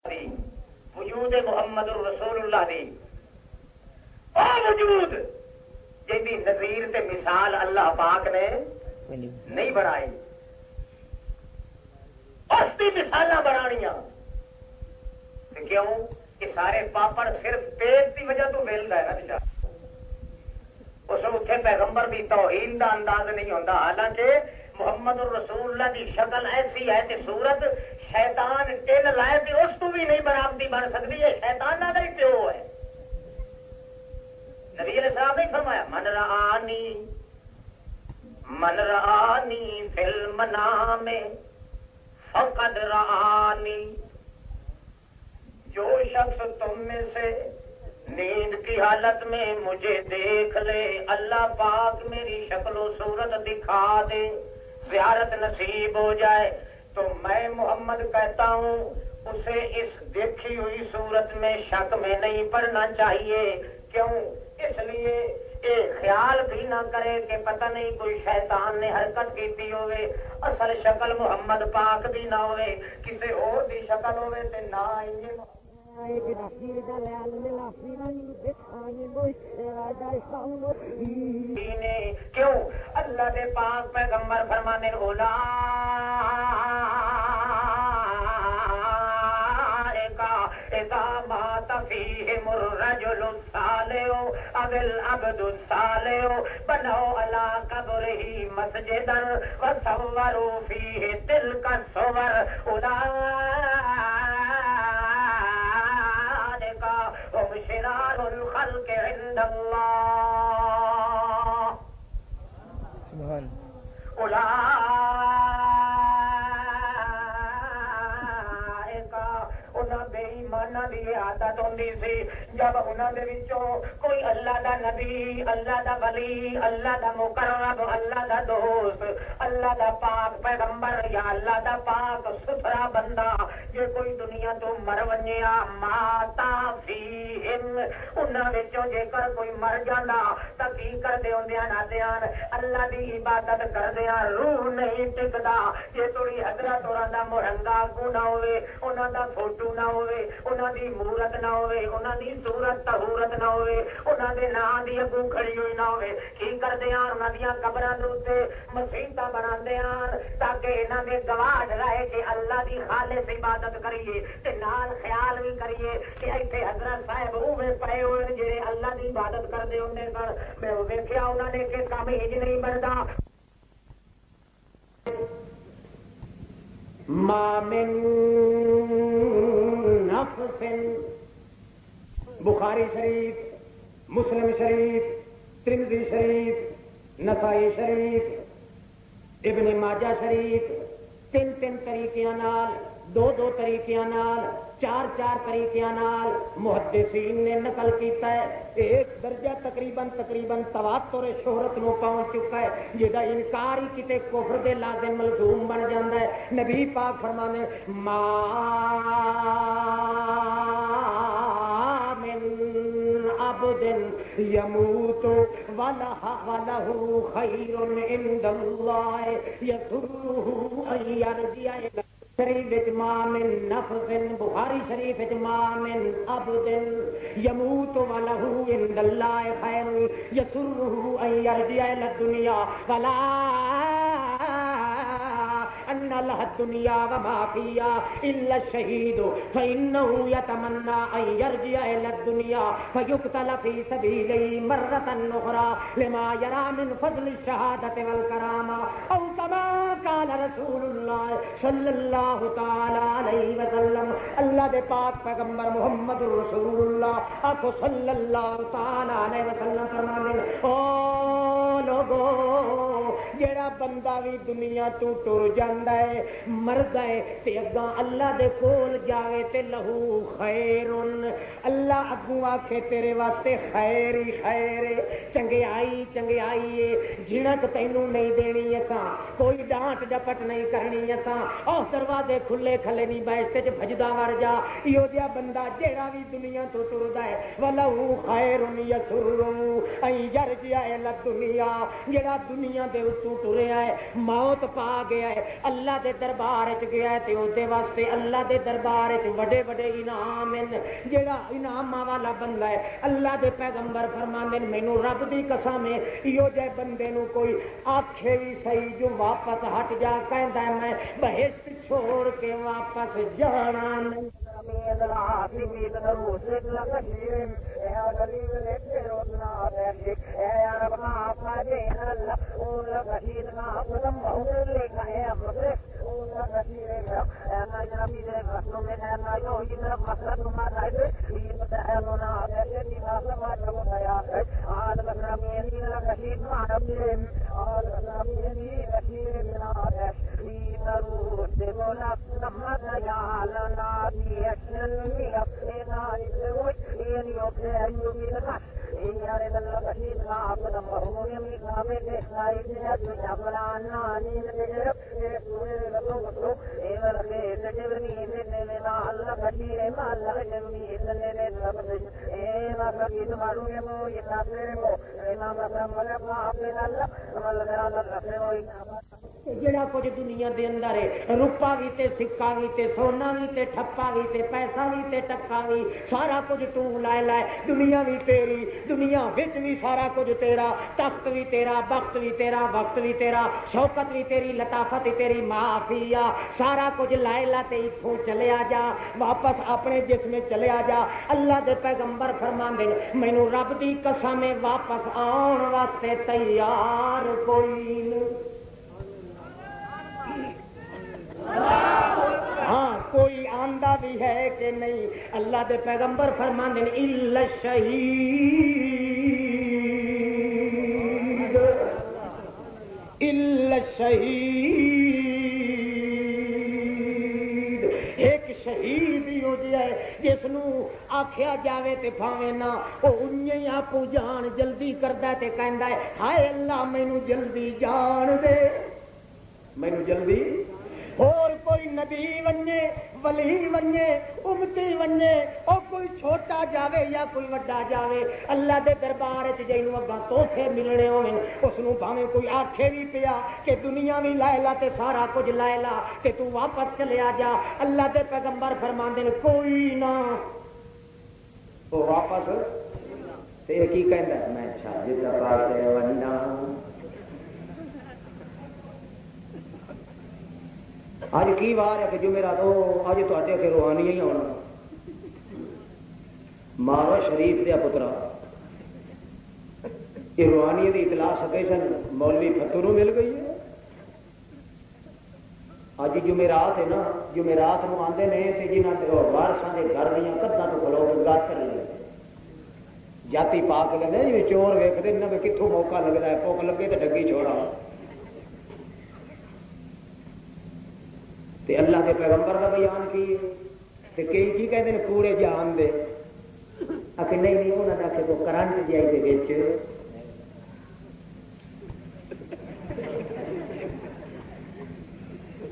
وجود محمد رسول اللہ دی او وجود جیدی نظیر تے مثال اللہ پاک نے نہیں بنائی، اس کی مثالاں بنانیاں کیوں کہ سارے پاپڑ صرف پیٹ کی وجہ تو ملتا ہے نا بچارا، اس اتنے پیغمبر کی توہین کا انداز نہیں ہوتا، حالانکہ محمد رسول اللہ کی شکل ایسی ہے کہ صورت شیطان ٹل لائے کہ اس کو بھی نہیں برابری بن سکتی، یہ شیطان کا ہی پیو ہے۔ نبی علیہ السلام نے فرمایا من رآنی فی المنام فقد رآنی، جو شخص تم میں سے نیند کی حالت میں مجھے دیکھ لے، اللہ پاک میری شکل و صورت دکھا دے، زیارت نصیب ہو جائے، تو میں محمد کہتا ہوں اسے اس دیکھی ہوئی صورت میں شک میں نہیں پڑنا چاہیے۔ کیوں؟ اس لیے خیال بھی نہ کرے کہ پتہ نہیں کوئی شیطان نے حرکت کی ہوئے، اصل شکل محمد پاک دی نہ ہوئے، کسی اور دی شکل ہوئے تے نہ کیوں؟ اللہ دے پاک پیغمبر فرمانے اذا مات فيهم الرجل الصالح او العبد الصالح بنوا على قبره مسجدا وصوروا فيه تلك الصور اولئك هم شرار الخلق عند الله سبحان عادت ہوندی سی جب انہاں دے وچوں کوئی اللہ دا نبی، اللہ دا ولی، اللہ دا مقرب، اللہ دا دوست، اللہ دا پاک پیغمبر یا اللہ دا پاک ستھرا بندہ جے کوئی دنیا تو مر ونجیا ماتا فیہم، انہاں وچوں جے کر کوئی مر جاندا تاں کی کردے ہوندیاں نادیاں اللہ دی عبادت کردیاں روح نہیں ٹکدا، جے تھوڑی حضرت ہوراں دا مرنگا کو نہ ہوئے، انہاں دا فوٹو نہ ہوئے، انہاں دی مورت نہ ہوئے، انہاں دی صورت طہورت نہ ہوئے، انہاں دے نام دی اگوں کھڑی ہوئی نہ ہوئے، کی کردے ہیں انہاں دیاں قبراں دے اوتے مسیتاں بناندے ہیں تاکہ انہاں دے گواہ رہے کہ اللہ دی خالص عبادت کریے تے نال خیال بھی کریے کہ ایتھے حضرت صاحب اوے پئے ہوئے جڑے اللہ دی عبادت کردے ہوندے سن، میں ویکھیا انہاں نے کہ کم ہی نہیں بندا۔ ما من نفس، بخاری شریف، مسلم شریف، ترمذی شریف، نسائی شریف، ابن ماجہ شریف، تین طریقیاں نال، دو طریقیاں نال، چار طریقیاں نال محدثین نے نقل کیتا ہے، ایک درجہ تقریباً تواتر شہرت نو پہنچ چکا ہے، جہاں انکار ہی کتے کفر دے لازم ملزوم بن جاتا ہے۔ نبی پاک فرمانے ما من عبد يموت وله خير عند الله يسره ان يرجع الى شریف ما من نفس، بخاری شریف ما من عبد يموت وله عند الله خير يسره ان يرجع الى الدنيا ولا ان له الدنيا وما فيها الا الشهيد فانه يتمنى ان يرجع الى الدنيا فيقتل في سبيله مرة اخرى لما يرى من فضل الشهادة والكرامة او كما قال رسول الله صلى الله تعالى عليه وسلم۔ اللہ دے پاک پیغمبر محمد رسول اللہ آپ صلی اللہ تعالی علیہ وسلم فرمانے او لوگو جیڑا بندہ بھی دنیا تو ٹر جاندا ہے مردا ہے تے اگاں اللہ دے کول جاوے تے لہو خیرن، اللہ اگوں آکھے تیرے واسطے خیر ہی خیر ہے، چنگیائی ہے، جھنک تینوں نہیں دینی اساں، کوئی ڈانٹ ڈپٹ نہیں کرنی اساں، او دروازے کھلے کھلے نہیں بیٹھتے تے بھجدا ور جا، ایہو جہا بندہ جیڑا بھی دنیا تو ٹردا ہے ولہو خیر یسر ان یرجع الی الدنیا جڑا دنیا دے اتوں ٹریا ہے موت پا گیا ہے اللہ دے دربار وچ گیا ہے تے اودے واسطے اللہ دے دربار وچ بڑے بڑے انعام ہیں جڑا انعاماں والا بندہ ہے اللہ دے پیغمبر فرماندے نے مینوں رب دی قسم ہے ایو جے بندے نو کوئی آکھے وی صحیح جو واپس ہٹ جا کہندا ہے میں بہشت چھوڑ کے واپس جانا نہیں جڑا کچھ دنیا دے اندر ہے روپا بھی تے سکہ بھی تے سونا بھی تے ٹھپا بھی تے پیسہ بھی تے ٹکا بھی سارا کچھ تو لائے لائے دنیا بھی تیری دنیا وچ بھی سارا کچھ تیرا تخت بھی تیرا بخت بھی تیرا وقت بھی تیرا شوکت بھی تیری لطافت بھی تیری معافیا سارا کچھ لائے لا تے اتھوں چلے آ جا واپس اپنے جسم چلے آ جا اللہ دے پیغمبر فرماندے مینوں رب دی قسم واپس آن واسطے تیار کوئی نہیں ہاں کوئی آندہ بھی ہے کہ نہیں اللہ دے پیغمبر فرماندے ہیں الا الشہید الا الشہید ایک شہید ہی ہو جائے جس نو آکھیا جاوے تے بھاویں نہ او انہی آپو جان جلدی کردا تے کہندا ہے ہائے اللہ مینوں جلدی جان دے مینوں جلدی اور کوئی نبی ونجے ولی ونجے امتی ونجے او کوئی چھوٹا جاوے یا کوئی وڈا جاوے اللہ دے دربار وچ جینوں اگاں توحفے ملنے ہون اس نوں بھاویں کوئی آکھے بھی پیا کہ دنیا بھی لائے لا تے سارا کچھ لائے لا تے تو واپس چلے آ جا اللہ دے پیغمبر فرماندے نے کوئی نہ او واپس تے کی کہندا میں چھج دا پاسے وننا اج کی وار ہے کہ جو میرا تو اج تے کے روحانی ہی آنا مارو شریف دیا پترا یہ روحانی کی اطلاع سپیشل مولوی فتو مل گئی ہے اج جمعرات ہے نا جمعرات نو آتے ہیں جنہوں نے وارساں کے گھر دیا کداں تو کھلو کے گات کر لے جاتی پاک لگے جی چور ویکتے انہیں بھی کتوں موقع لگتا ہے پوک لگے تو ڈگی چھوڑا تے اللہ کے پیغمبر کا بیان کی تے کئی کی کہتے ہیں پورے جہان دے آخر نہیں انہوں نے آخر کو کرنٹ جائی دے وچ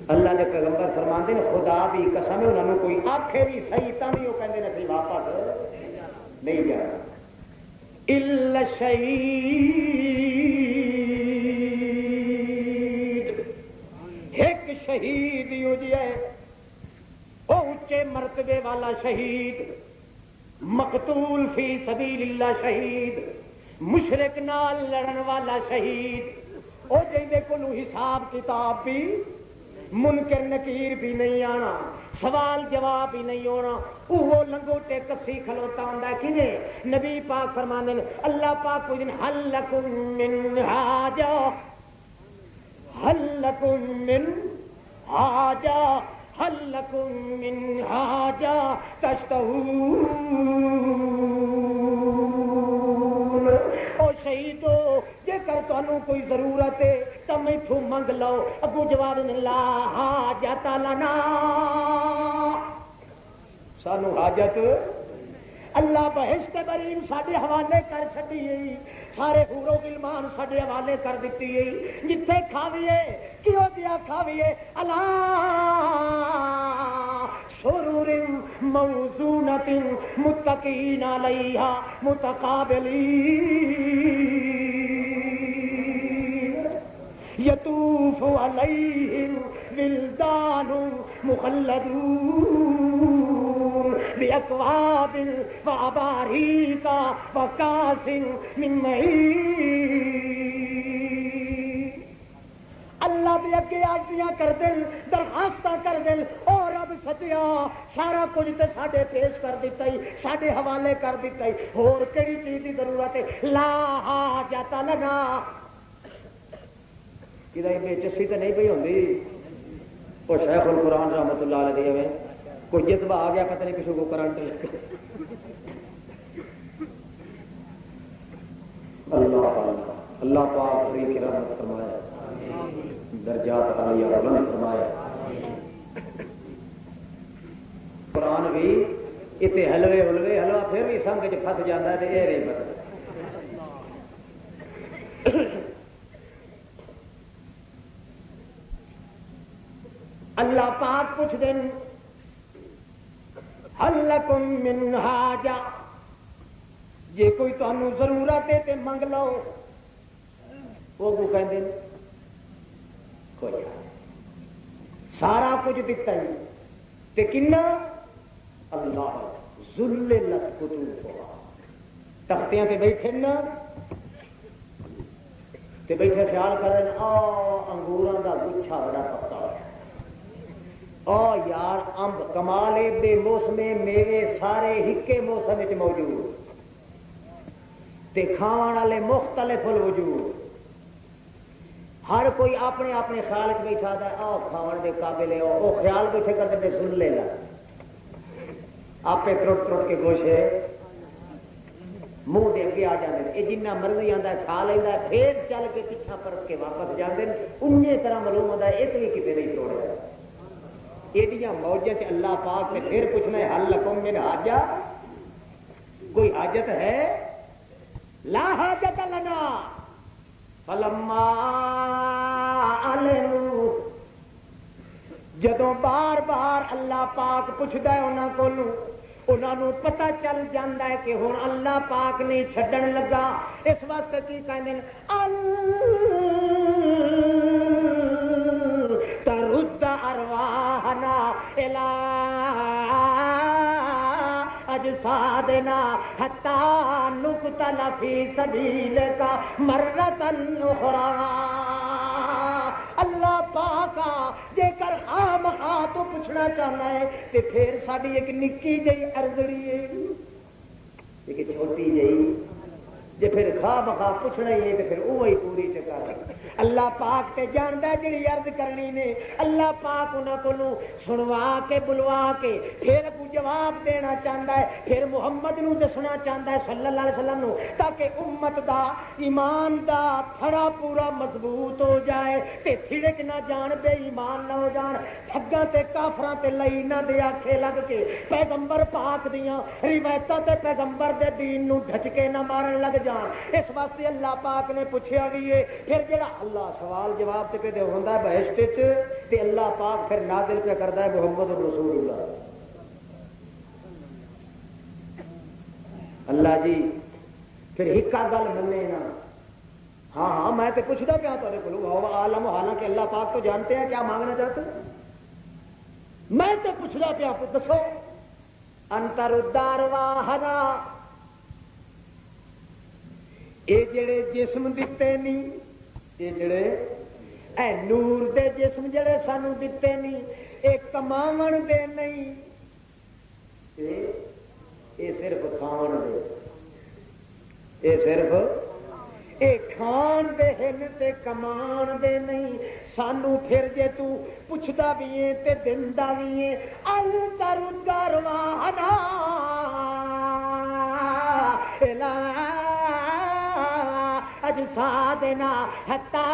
اللہ کے پیغمبر فرماندے نے خدا دی قسم انہوں نے کوئی آخے بھی صحیح تا بھی وہ کہتے ہیں کہ واپس نہیں جانا الا شہید ایک شہید ہو جائے وہ اونچے مرتبے والا شہید مقتول فی سبیل اللہ شہید مشرک نال لڑن والا شہید وہ جیسے کو حساب کتاب بھی منکر نکیر بھی نہیں آنا سوال جواب بھی نہیں ہونا وہ لنگوٹے کسی کھلوتا ہوں کھنے نبی پاک فرمانے اللہ پاک کوئی دن حل لکم من حاجہ حل لکم من حاجہ حل لکم من حاجہ تشتہون او شہیدو جے کر تانوں کوئی ضرورت ہے تو میتھوں منگ لو ابو جواب لا حاجت لنا سانو حاجت اللہ بہشت برین ساڈے حوالے کر چھڈی گئی سارے حور و غلمان ساڈے حوالے کر دتی گئی جتھے کھاویے کیوں دیا کھاویے الا سرور موضونۃ متقین علیہا متقابلین یطوف علیہم ولدان مخلدون باکواب واباریک وکاس من معین۔ اللہ دے اگے عاجزیاں کر دل، درخواستاں کر دل، اور رب سچیا سارا کچھ تے ساڈے پیش کر دیتا ہی، ساڈے حوالے کر دیتا ہی، اور کیڑی چیز دی ضرورت ہے؟ لا حاجت لنا، کدی بے چسی تے نہیں پئی ہوندی۔ وہ شیخ القرآن رحمت اللہ علیہ میں کوئی جذبہ آ گیا، پتہ نہیں کسی کو کرنٹ لگ گیا۔ اللہ اللہ پاک کی رحمت فرمائے، درجات عالیہ بلند فرمائے۔ قرآن بھی اتنے حلوے حلوے حلوا پھر بھی سنگ چ پھس جاتا ہے، یہ نہیں پتا۔ اللہ پاک پوچھ دیں حل لکم من حاجہ، جے کوئی تانوں ضرورت ہے تے منگ لو۔ وہ کو کہندے کوئی سارا کچھ دتا ہی تے کنا؟ اللہ ذللت قطوفها، تختیاں تے بیٹھے نا تے بیٹھے خیال کرن انگوراں دا گچھا بڑا پکا ہے، یار امب کمالے بے موسم میوے سارے ہکے موسم وچ موجود تے کھاون والے مختلف الوجود، ہر کوئی اپنے اپنے خیال چ بیٹھا ہے کھاون دے قابل ہے، وہ خیال بیٹھے کرتے تے سن لے لا آپ ترٹ ترٹ کے گوشے منہ دے اگے آ جاتے ہیں، یہ جنہ مرضی آتا ہے کھا لینا، پھر چل کے پیچھا پرت کے واپس جاتے ہیں، انجے طرح معلوم ہوتا ہے ایک بھی کسی نہیں توڑ رہا۔ یہ موجہ سے اللہ پاک نے پھر پوچھنا ہے حل لکم من حاجہ، کوئی حاجت ہے؟ لا حاجت لنا فلما علموا، جدوں بار بار اللہ پاک پوچھتا ہے انہاں نوں پتہ چل جاندہ ہے کہ ہن اللہ پاک نہیں چھڈن لگا، اس واسطے کی کہندے ہیں ترد ارواحنا الی اجسادنا حتی نقتل فی سبیلک مرۃ اخری۔ اللہ پاکا جے کر خام خواہ تو پوچھنا چاہنا ہے تو پھر ساری ایک نکی جی ارزڑی ہے، ایک چھوٹی جی، جے پھر خواہ بخواہ پوچھنا ہی ہے تو پھر وہی پوری چکا ہے۔ اللہ پاک تے جاندا ہے جڑی عرض کرنی نے، اللہ پاک انہاں کولوں سنوا کے بلوا کے پھر کو جواب دینا چاہتا ہے، پھر محمد نو دسنا چاہتا ہے صلی اللہ علیہ وسلم نو، تاکہ امت دا ایمان دا تھڑا پورا مضبوط ہو جائے تے تھڑک نہ جان، بے ایمان نہ ہو جان، ٹھگاں تے کافراں تے لئی نہ دے آکھے لگ کے پیغمبر پاک دیاں روایتاں تے پیغمبر دے دین نو ڈھچکے نہ مارن لگ جان۔ اس واسطے اللہ پاک نے پوچھیا بھی ہے، پھر جڑا اللہ سوال جواب تے پہ ہوندا ہے بہشت تے اللہ پاک پھر نازل پہ کردا ہے محمد رسول اللہ۔ اللہ جی پھر ہکا گل منے نا، ہاں میں تے پوچھدا پیا تہاڈے کولوں، وہ عالم، حالانکہ اللہ پاک تو جانتے ہیں کیا مانگنا چاہتے ہیں، میں تے پوچھدا پیا دسو انتر الدارواحنا، اے جڑے جسم دتے نہیں، اے جڑے اے نور دے جسم جڑے سانو دتے نہیں، اے کماون دے نہیں، اے صرف کھان دے، اے صرف اے کھان دے ہن تے کمان دے نہیں۔ سانو پھر جے تو پوچھدا بھی ہے تے دیندا بھی ہے، انتر الدارواحنا اجسادنا حتی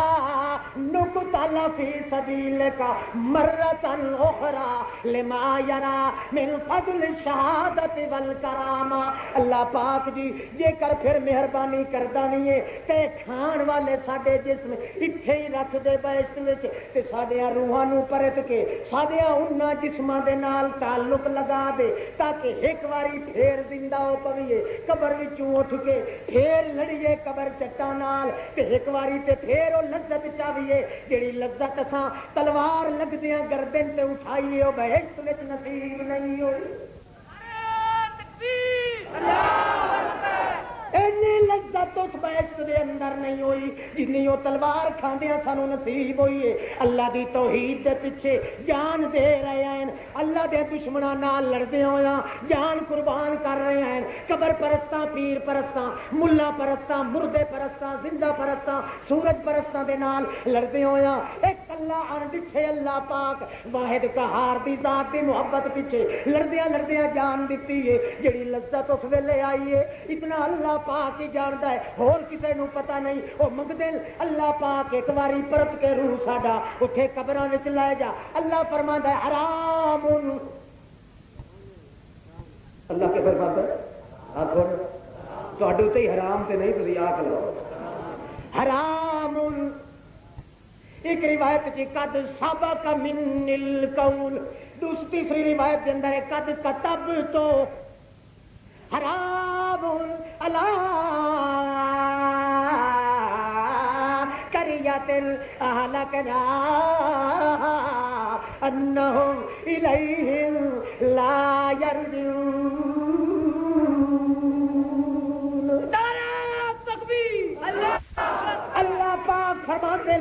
نقتل فی سبیلک مرۃ اخری لما یری من فضل الشہادۃ والکرامہ۔ اللہ پاک جی جے کر پھر مہربانی کردا نہیں ہے تے کھان والے ساڈے جسم اتھے ہی رکھ دے بہشت وچ، تے ساڈیاں روحاں نوں پرت کے ساڈیاں انہاں جسماں دے نال تعلق لگا دے، تاکہ ایک واری پھر زندہ ہو پویے قبر وچوں اٹھ کے پھر لڑیے قبر چٹاں نال، تے ایک واری تے پھر او لذت چاویے ہے جڑی لذت اساں تلوار لگدیاں گردن تے اٹھائیے او بہشت وچ نصیب نہیں ہوئی لذت اس بہشت دے اندر نہیں ہوئی جنی وہ تلوار کھاندیاں سانو نصیب ہوئی ہے اللہ دی توحید دے پیچھے جان دے رہے ہیں اللہ دے دشمناں نال لڑدے ہویا جان قربان کر رہے ہیں قبر پرستاں پیر پرستاں ملا پرستاں مردے پرستاں زندہ پرستاں سورج پرستاں دے نال لڑدے ہویا ایک اللہ اندھے اللہ پاک واحد قہار دی ذات دی محبت پیچھے لڑدیاں لڑدیاں جان دیتی ہے جڑی لذت اس ویلے آئی ہے اتنا اللہ پاک ہی جاندا ہے ہور کسے نو پتہ نہیں او منگدے اللہ پاک ایک واری پرت کے روح ساڈا اوتھے قبراں وچ لے جا اللہ فرماندا ہے حرام اللہ کے فرماندا ہے آکھو تواڈے تے حرام تے نہیں تسی آکھ لو حرام ایک روایت جی قد سبق من القول تیسری روایت کے اندر ہے قد کتب تو حرام علی قریۃ اہلکنا انہم الیہم لا یرجعون اللہ پاک فرماتے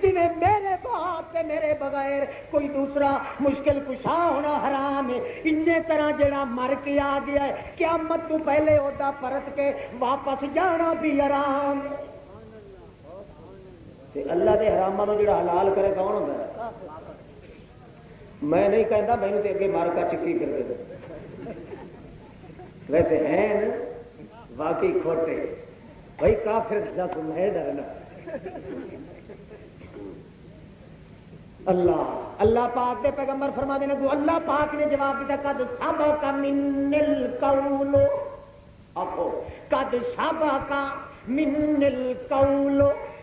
جی میرے باپ سے میرے بغیر کوئی دوسرا مشکل کشا ہونا حرام ہے انجے طرح جڑا مر کے آ گیا ہے قیامت تو پہلے ہوتا پرت کے واپس جانا بھی حرام ہے اللہ دے حراماں نوں جڑا حلال کرے کون ہوندا ہے میں نہیں کہندا مینوں تے اگے مار کا چکی کر دے ویسے ہیں واقعی کھوٹے بھائی کافر جب میں ڈرنا اللہ پاک دے پیغمبر فرما دینے کو اللہ پاک نے جواب دیتا قد سبق من القول آخو قد سبق من القول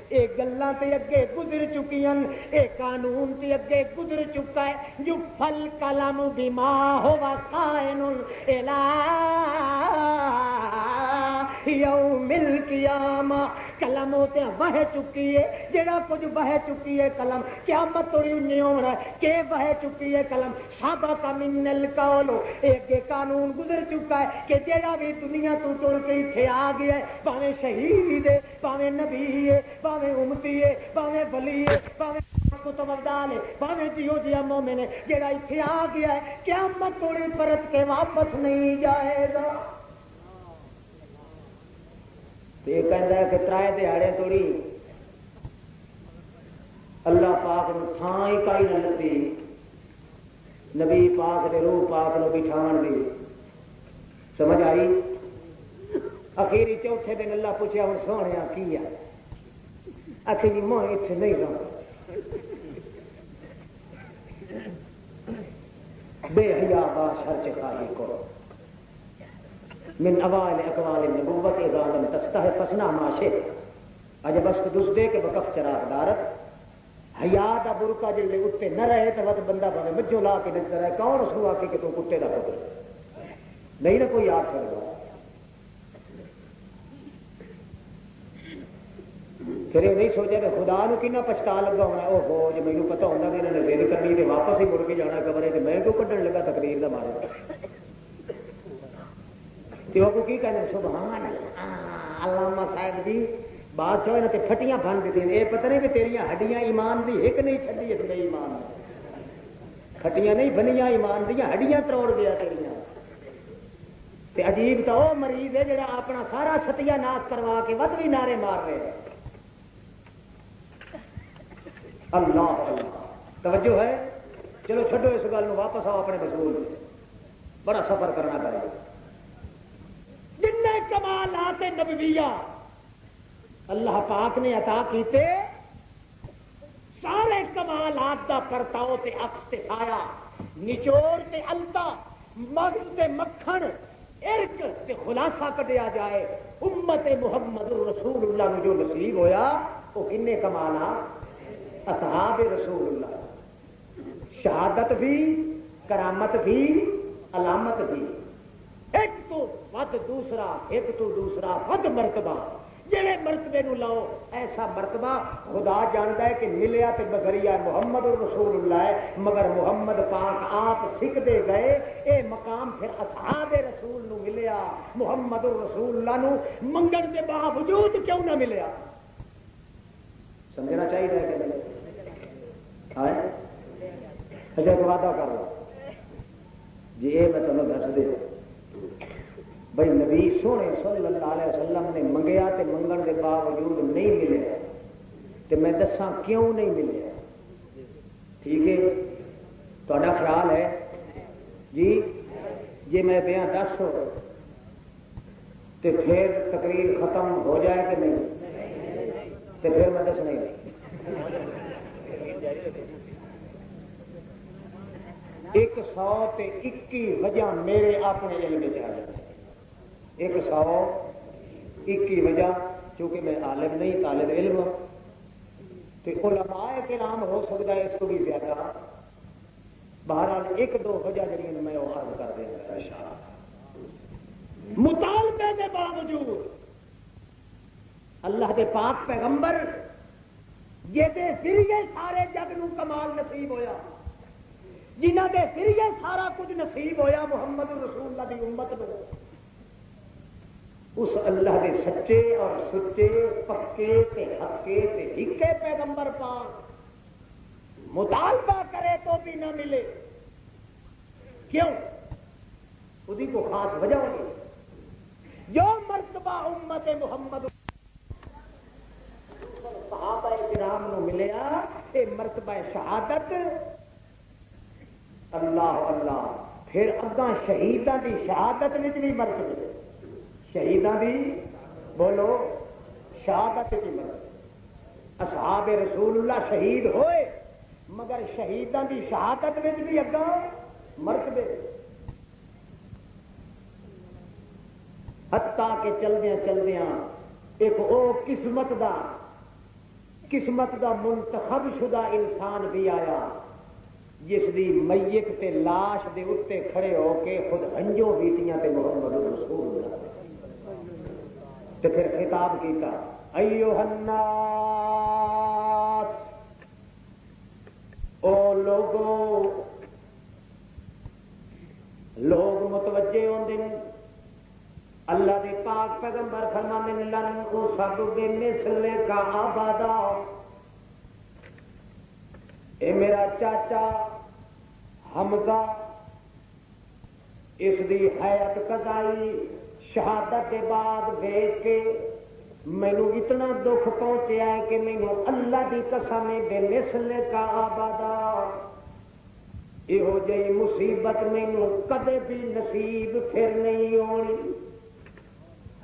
اے گلاں تے اگے گزر چکی ہیں اے قانون تے اگے گزر چکا ہے جو فل کلام بما ہوا قائن الا یوم القیامہ قلم تے بہ چکی ہے جڑا کچھ بہ چکی ہے قلم قیامت توڑی نہیں ہونا ہے کہ بہ چکی ہے قلم سبق من القول ایک قانون گزر چکا ہے کہ جڑا بھی دنیا تو ٹر کے ایتھے آ گیا ہے باویں شہید ہے باویں نبی ہے باویں امتی ہے باویں ولی ہے باویں کتب ابدال ہے باویں جیو جیا مومن ہے جڑا ایتھے آ گیا ہے قیامت توڑی پرت کے واپس نہیں جائے گا یہ کہتا ہے کہ ترائے دیہڑے توڑی اللہ پاک نے تھان ہی کائی نہ لتی نبی پاک دے روح پاک نو بٹھان دی سمجھ آئی اخیری چوتھے دن اللہ پوچھا ہوں سونے کی ہے اخیری موہ اتنے نہیں رہا بے حیا باش ہر چکاہی کو من اوائل اقوال النبوت اذا لم تستح فسنا ما شئت اج بس دوس دے کے وقف چراغ دارت حیا دا برقع جلے اتے نہ رہے تو ود بندہ بھاوے مجھو لا کے نظر رہے کون اس کو آکے کہ تو کتے دا پتر نہیں نہ کوئی آگ کر گا پھر یہ نہیں سوچا کہ خدا نو کنا پچھتا لگا ہونا او ہو جو مینوں پتہ ہوندا کہ انہوں نے ضد کرنی تے واپس ہی مڑ کے جانا قبر تے میں کیوں کڈن لگا تقریر دا مارا کو کی کہنے سبحان اللہ علامہ صاحب جی بادشاہ نے پھٹیاں بن دیتی یہ پتہ نہیں کہ تیریاں ہڈیاں ایمان دی ایک نہیں چھڈی اس میں ایمان کھٹیاں نہیں بنیاں ایمان دیا ہڈیاں تروڑ گیا تیریاں تے عجیب تو وہ مریض ہے جڑا اپنا سارا ستیا ناش کروا کے ود بھی نعرے مار رہے ہیں اللہ اللہ توجہ ہے چلو چھڈو اس گل نو واپس آؤ اپنے مشغول بڑا سفر کرنا پڑے جن کمالات نبویہ اللہ پاک نے عطا کیتے سارے کمالات دا پرتاؤ تے عکس تے سایہ نچوڑ تے التا مغز تے مکھن ارک تے خلاصہ کڈیا جائے امت محمد رسول اللہ میں جو نصیب ہویا وہ کنے کمالات اصحاب رسول اللہ شہادت بھی کرامت بھی علامت بھی ایک تو ود دوسرا ایک تو دوسرا ود مرتبہ جڑے مرتبے نو لاؤ ایسا مرتبہ خدا جانتا ہے کہ ملیا تے بذریعہ محمد رسول اللہ ہے، مگر محمد پاک آپ سکھتے گئے اے مقام پھر اصحاب رسول نو ملیا، محمد رسول اللہ نو منگن کے باوجود کیوں نہ ملیا؟ سمجھنا چاہیے کہ نہیں؟ اچھا ایک وعدہ کر لو جی، یہ میں تمہیں دس دے بھائی نبی سونے صلی اللہ علیہ وسلم نے منگیا تے منگن کے باوجود نہیں ملے تے میں دساں کیوں نہیں ملے؟ ٹھیک ہے، تہاڈا خیال ہے جی جی میں دیاں 10 تے پھر تقریر ختم ہو جائے کہ نہیں؟ تے پھر میں دسنا ہی نہیں۔ 121 وجہ میرے اپنے علم میں آ جائے، 121 وجہ، چونکہ میں عالم نہیں طالب علم، تو علماء کرام ہو سکتا ہے اس کو بھی زیادہ، بہرحال 1-2 وجہ جڑی میں وہ عرض کر دیں۔ مطالبے کے باوجود اللہ کے پاک پیغمبر جہدے ذریعے سارے جگ نو کمال نصیب ہویا، جنہ دے ذریعے سارا کچھ نصیب ہویا محمد رسول اللہ دی امت نو، اس اللہ دے سچے اور سچے پکے تے حقے تے ہکے پیغمبر پاک مطالبہ کرے تو بھی نہ ملے، کیوں؟ اسی کو خاص وجہ ہوگی۔ جو مرتبہ امت محمد صحابہ کرام نو ملیا اے مرتبہ شہادت، اللہ اللہ، پھر اگاں شہیداں دی شہادت نچلی مرتبہ، شہیداں دی بولو شہادت کی مرتبہ، اصحاب رسول اللہ شہید ہوئے مگر شہیداں دی شہادت وچ بھی اگاں مرتبے، حتیٰ کہ چلدیاں چلدیاں ایک او قسمت دا منتخب شدہ انسان بھی آیا جس دی میت تے لاش دے اتے کھڑے ہو کے خود ہنجو بیتیاں تے محمد رسول اللہ تے پھر خطاب کیتا، ایھا الناس، او لوگو، لوگ متوجہ ہوندے نے، اللہ دے پاک پیغمبر فرماندے نے لن اصب بمثل کا ابدا، اے میرا چاچا حمزہ اس دی حیات قضائی شہادت کے بعد بھیج کے مینو اتنا دکھ پہنچیا ہے کہ مینو اللہ دی قسم بے مثل کا ابدا، یہو جی مصیبت مینو کدے بھی نصیب پھر نہیں ہونی،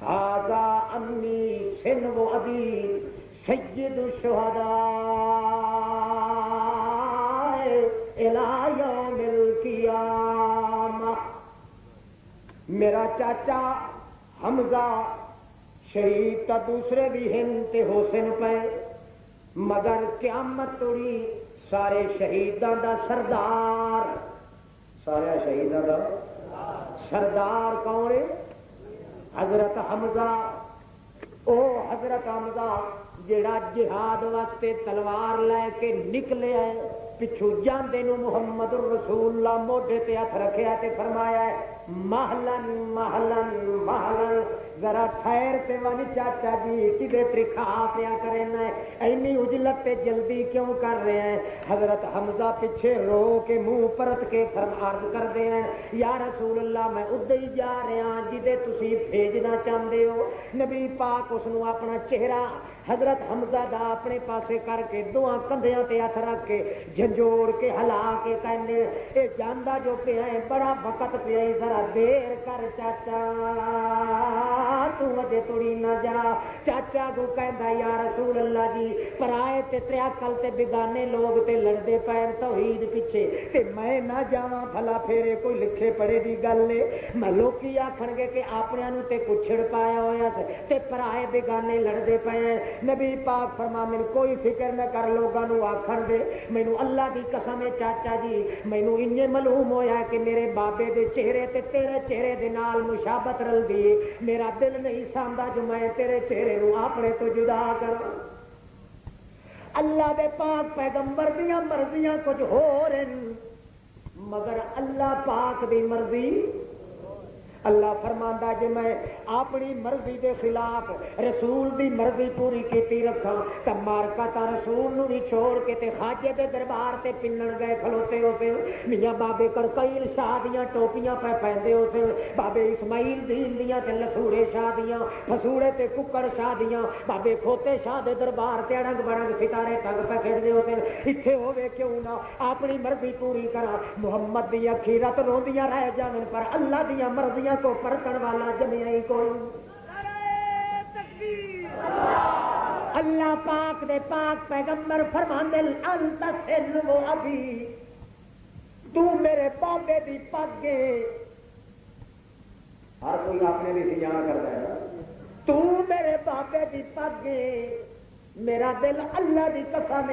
ھذا امی سن و ابی سید الشہداء الی یوم القیامہ، میرا چاچا حمزہ شہید تا دوسرے بھی ہند تے حسین پہ، مگر قیامت توڑی سارے شہیداں دا سردار، سارے شہیداں دا سردار کون ہے؟ حضرت حمزہ، او حضرت حمزہ جڑا جہاد واسطے تلوار لے کے نکلے ہے، پچھو جاندے نو محمد رسول اللہ موڈے تے ہاتھ رکھیا تے فرمایا ہے محلن محلن محلن، ذرا ٹھہر تے ون چاچا جی، کدے ترکھا پیا کرنا ہے، اینی اجلت تے جلدی کیوں کر رہے ہیں؟ حضرت حمزہ پیچھے رو کے منہ پرت کے عرض کر دے ہیں یا رسول اللہ میں ادھر ہی جا رہا ہاں جدے تسی بھیجنا چاہتے ہو۔ نبی پاک اس نو اپنا چہرہ حضرت حمزہ دا اپنے پاسے کر کے دواں کندھیاں تے ہاتھ رکھ کے جھنجوڑ کے ہلا کے کہنے اے جاندا جو پیا ہے بڑا وقت پیا ہے، ذرا دیر کر چاچا، تو اجے توڑی نہ جا۔ چاچا کو کہندا یا رسول اللہ جی پرائے تے تریاکل تے بیگانے لوگ تے لڑدے پین توحید پیچھے تے میں نہ جاواں، بھلا پھیرے کوئی لکھے پڑھے دی گل ہے، میں لوکی آکھن گے کہ اپنیاں نو تے کچھڑ پایا ہویا تے پرائے بیگانے لڑدے پے۔ نبی پاک فرما میں کوئی فکر نہ کر، لوگاں نو آکھن دے مینوں اللہ دی قسم ہے چاچا جی مینوں انجے معلوم ہویا کہ میرے بابے دے چہرے تے تیرے چہرے دے نال مشابت رل دی، میرا دل نہیں سامدا جو میں تیرے چہرے نو اپنے تو جدا کراں اللہ دے پاک پیغمبر دیاں مرضیاں کچھ ہو رہن مگر اللہ پاک دی مرضی اللہ فرماندا جے میں اپنی مرضی دے خلاف رسول دی مرضی پوری کیتی رکھاں تے مارکا رسول نو بھی چھوڑ کے تے خواجے دے دربار تے پنن گئے کھلوتے ہو سے میاں بابے کڑکئی شاہ دیاں ٹوپیاں پہ پہندے ہو سے بابے اسماعیل دین دیاں تے لسوڑے شاہ دیاں فسوڑے تے ککڑ شاہ دیاں بابے کھوتے شاہ دے دربار تے اڑنگ بڑنگ ستارے ٹنگ پہ کھڑدے ہو سے ایتھے ہوے کیوں نہ اپنی مرضی پوری کراں محمد دی اخیرت روندیاں رہ جاون پر اللہ دیاں مرضیاں کو پرکھن والا جمیا ہی کوئی اللہ پاک دے پاک پیغمبر فرماندے انت سن وہ ابھی تو میرے بابے دی پگے ہر کوئی اپنے بھی سیاح کرتا ہے تو میرے بابے دی پگے میرا دل اللہ دی قسم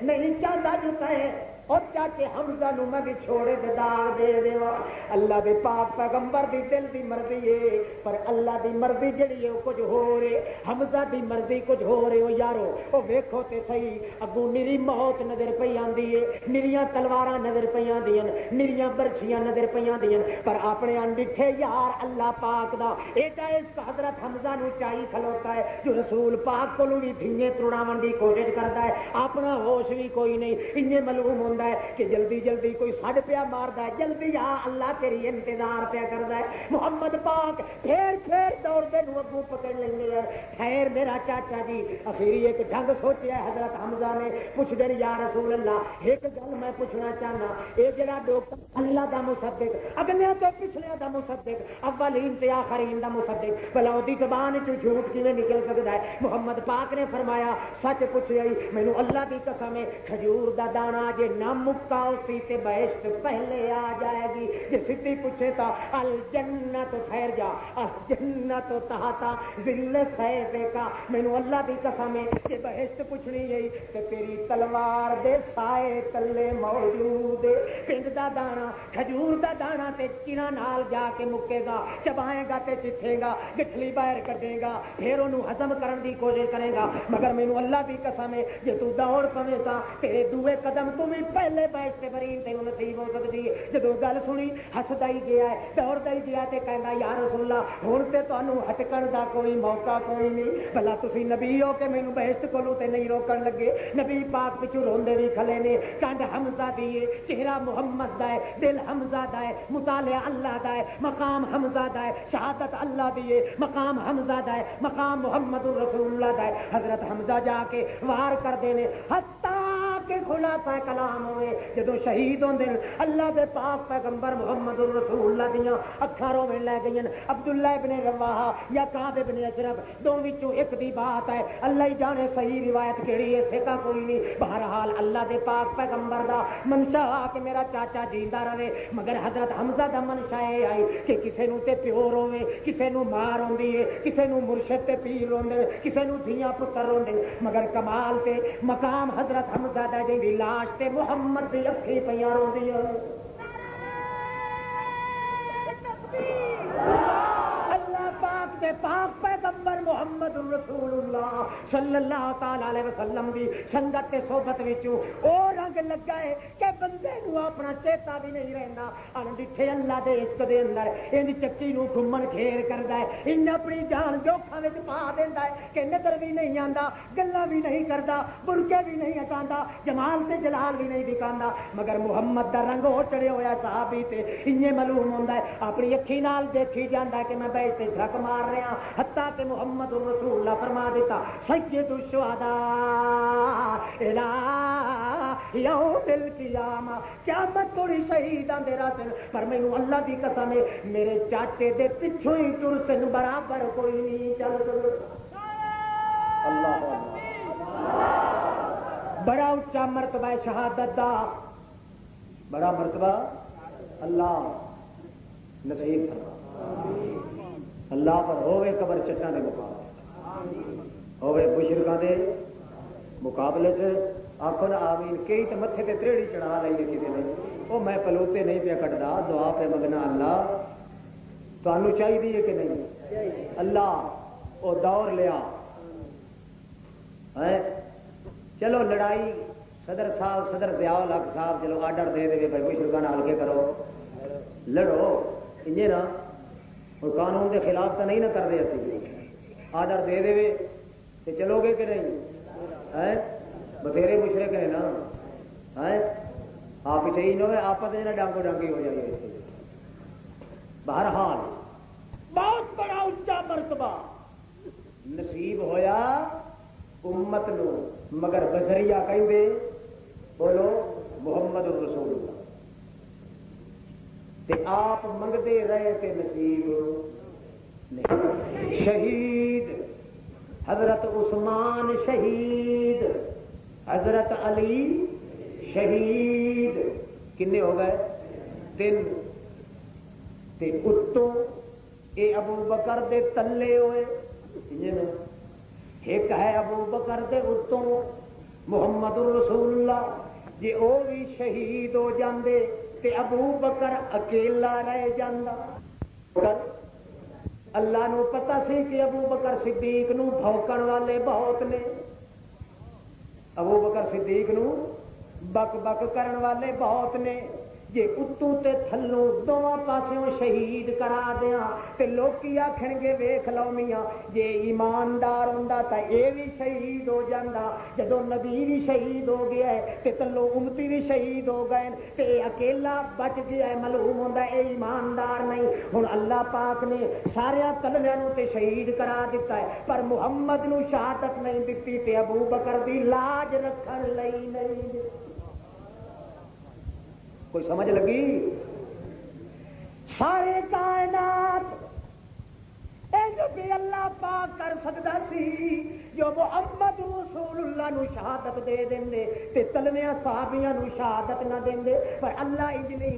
نہیں چاہتا جو کہے اور چاچے حمزہ نو میں بھی چھوڑے دے داغ دے دیوا اللہ دے پاک پیغمبر دی دل دی مرضی ہے پر اللہ دی مرضی جڑی ہے کچھ ہو رہے حمزہ دی مرضی کچھ ہو رہے ہو یارو او ویکھو تے صحیح اگوں نری موت نظر پئی آندی ہے نریاں تلواراں نظر پئی آندیاں نریاں برچھیاں نظر پئی آندیاں پر اپنے انڈٹھے یار اللہ پاک دا ایڈا اس حضرت حمزہ نو چاہی کھلوتا ہے جو رسول پاک کولوں بھی دھیے تڑاون دی کوشش کردا ہے اپنا ہوش بھی کوئی نہیں انہیں معلوم کہ جلدی جلدی کوئی سڑ پیا ماردا ہے جلدی آ اللہ تیری انتظار پیا کردا ہے محمد پاک پھر دوڑتے نو اگوں پکڑ لیں گے خیر میرا چاچا جی اخیری ایک ڈھنگ سوچیا حضرت حمزہ نے پوچھ دے یا رسول اللہ ایک گل میں پوچھنا چاہنا اے جڑا ڈاکٹر اللہ دا مصدق اگلے تو پچھلے دا مصدق اولین تے آخرین دا مصدق بھلا اودی زبان چ جھوٹ کیویں نکل سکدا ہے محمد پاک نے فرمایا سچ پوچھیا مینوں اللہ دی قسم ہے کھجور دا دانا جے مکا اسی تے بہشت پہلے آ جائے گی جے سیدھی پوچھے تا الجنت ٹھہر جا الجنت تحتا ذل سیف کا مینوں اللہ دی قسم ہے کہ بہشت پوچھنی ہے تے تیری تلوار دے سائے تلے موجود پنڈ دا دانا کھجور دا دانا تے چنا نال جا کے مکے گا چبائے گا تے چٹھے گا گٹھلی باہر کڈے گا پھر اونوں ہضم کرن دی کوشش کرے گا مگر مینوں اللہ دی قسم ہے جے تو دوڑ پوے تا تیرے دوے قدم تو بھی پہلے بیٹھ کے برین تینوں نصیب ہو سکتی ہے جدو گل سنی ہسدا ہی گیا ہے دوڑدا ہی گیا تے کہندا یا رسول اللہ ہن تے تانوں ہٹکن دا کوئی موقع کوئی نہیں بھلا تسی نبی ہو کہ مینوں بہشت کولوں تے نہیں روکن لگے نبی پاک پچھوں روندے بھی کھلے نے کنڈ حمزہ دی ہے چہرہ محمد دا ہے دل حمزہ دا ہے مطالعہ اللہ دا ہے مقام حمزہ دا ہے شہادت اللہ دی ہے مقام حمزہ دا ہے مقام محمد رسول اللہ دا ہے حضرت حمزہ جا کے وار کر دینے حتی کہ خلاصہ کلام ہوئے جدو شہید ہوندے اللہ دے پاک پیغمبر محمد رسول اللہ دیاں اکھاں روویں لے گئیں عبداللہ ابن رواحہ یا کعب ابن اشرف دو وچوں ایک دی بات ہے اللہ ہی جانے صحیح روایت کیڑی ہے سکا کوئی نہیں بہرحال اللہ دے پاک پیغمبر دا منشا کہ میرا چاچا جیندا رہے مگر حضرت حمزہ دا منشا اے آئی کہ کسے نو تے پیو روے کسے نو ماں روندی ہے کسے نو مرشد تے پیر روندے کسے نو دھیاں پتر روندے مگر کمال تے مقام حضرت حمزہ دا جی لاش تے محمد دی اکھی پیاں روندیاں اللہ پاک دے پاک پیغمبر محمد رسول اللہ صلی اللہ تعالی علیہ وسلم دی سنگت تے صحبت وچوں او رنگ لگا ہے کہ بندے نو اپنا چیتا بھی نہیں رہندا ان ڈٹھے اللہ دے عشق دے اندر این چکی نو گھمن گھیر کردا ہے ان اپنی جان جوکھاں وچ پا دیندا ہے کہ نظر بھی نہیں آندا گلاں بھی نہیں کردا برکے بھی نہیں ہٹاندا جمال تے جلال بھی نہیں دکھاندا مگر محمد دا رنگ ہو چڑھیا ہویا صحابی تے انہیں معلوم ہوندا ہے اپنی اکھی نال دیکھی جاندا کہ میں بیٹھ تے جھک مار رہا حتیٰ کہ محمد رسول اللہ فرما دیتا سید الشہداء الہ یوم القیامہ قیامت توڑی شہیداں دے راسن پر مینوں اللہ دی قسم ہے میرے چاچے دے پچھوں ہی ٹرسن برابر کوئی نہیں چل سکتا اللہ بڑا اونچا مرتبہ شہادت دا بڑا مرتبہ اللہ نصیب اللہ پر ہوئے قبر چٹاں دے مقابلے ہوئے مشرکاں دے مقابلے سے آخو نا آمین کئی تو متھے تے تریڑی چڑھا لئی کسی نے وہ میں پلوتے نہیں پہ کٹدا دعا پہ مگنا اللہ تانوں چاہیے کہ نہیں؟ اللہ وہ دور لیا ہے. چلو لڑائی صدر صاحب صدر ضیاء الحق صاحب چلو آرڈر دے دے بھائی مشرکاں نال کے کرو لڑو انجے نا اور قانون کے خلاف تو نہیں نہ کر دے اسی آرڈر دے دے تے چلو گے کہ نہیں ہے؟ بتھیرے مشرک ہیں نا ہے آپ ہی صحیح نہ آپس میں ڈانگو ڈانگی ہو جائے. بہرحال بہت بڑا اونچا مرتبہ نصیب ہویا امت نو مگر بذریعہ کہندے بولو محمد رسول اللہ تے آپ منگتے رہے تے نصیب نہیں. شہید حضرت عثمان شہید حضرت علی شہید کنے ہو گئے 3 تے اتوں اے ابو بکر دے تلے ہوئے ایک ہے ابو بکر دے اتوں محمد رسول اللہ جے او بھی شہید ہو جاندے تے ابو بکر اکیلا رہ جاندا. اللہ نو پتہ سی کہ ابو بکر صدیق نو بھوکن والے بہت نے. ابو بکر صدیق نو بک بک کرن والے بہت نے. جے اتوں تے تھلوں دونوں پاسوں شہید کرا دیاں تے لوکی آکھن گے ویکھ لو میاں جے ایماندار ہوندا تے اے بھی شہید ہو جاندا. جدوں نبی بھی شہید ہو گیا ہے تے تلو امتی بھی شہید ہو گئے تے اکیلا بچ گیا ہے معلوم ہوندا اے ایماندار نہیں. ہن اللہ پاک نے سارے تلویاں نوں تے شہید کرا دتا ہے پر محمد نو شہادت نہیں دتی تے ابو بکر دی لاج رکھن لئی نہیں. کوئی سمجھ لگی؟ سارے کائنات اللہ پاک کر سکتا سی جو محمد رسول اللہ نو شہادت دے دیں تے تلویاں صحابیاں نو شہادت نہ دیں پر اللہ انج نہیں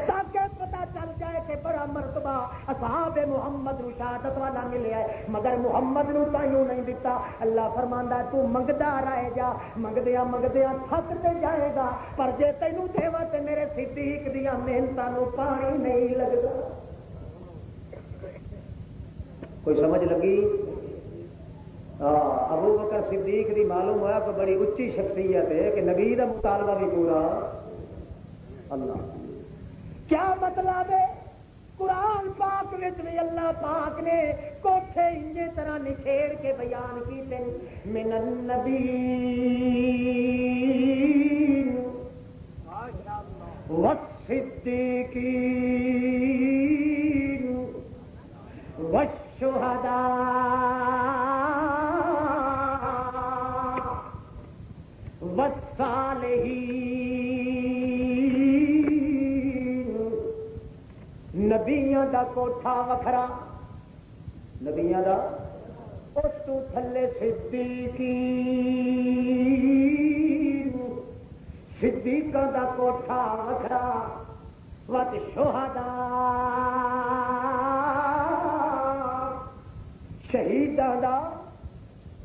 تاکہ پتہ چل جائے کہ بڑا مرتبہ اصحاب محمد نو شہادت والا ملیا ہے مگر محمد نو تائیوں نہیں دیتا. اللہ فرماندا ہے تو منگدا رہ جا منگدیاں منگدیاں تھک تے جائے گا پر جے تینوں دیواں تے میرے صدیق دیاں محنتاں نو پانی نہیں لگدا. کوئی سمجھ لگی؟ ابو بکر صدیق دی معلوم ہوا کہ بڑی اچھی شخصیت ہے کہ نبی دا مطالبہ بھی پورا. اللہ کیا مطلب ہے؟ قرآن پاک میں بھی اللہ پاک نے کوٹھے انجے طرح نکھیڑ کے بیان کیتے من النبیین والصدیقین والشہداء والصالحین. نبیاں دا کوٹھا وکھرا نبیاں دا اس تو تھلے صدیقین صدیقاں دا کوٹھا وکھرا وت شہداء شہیداں دا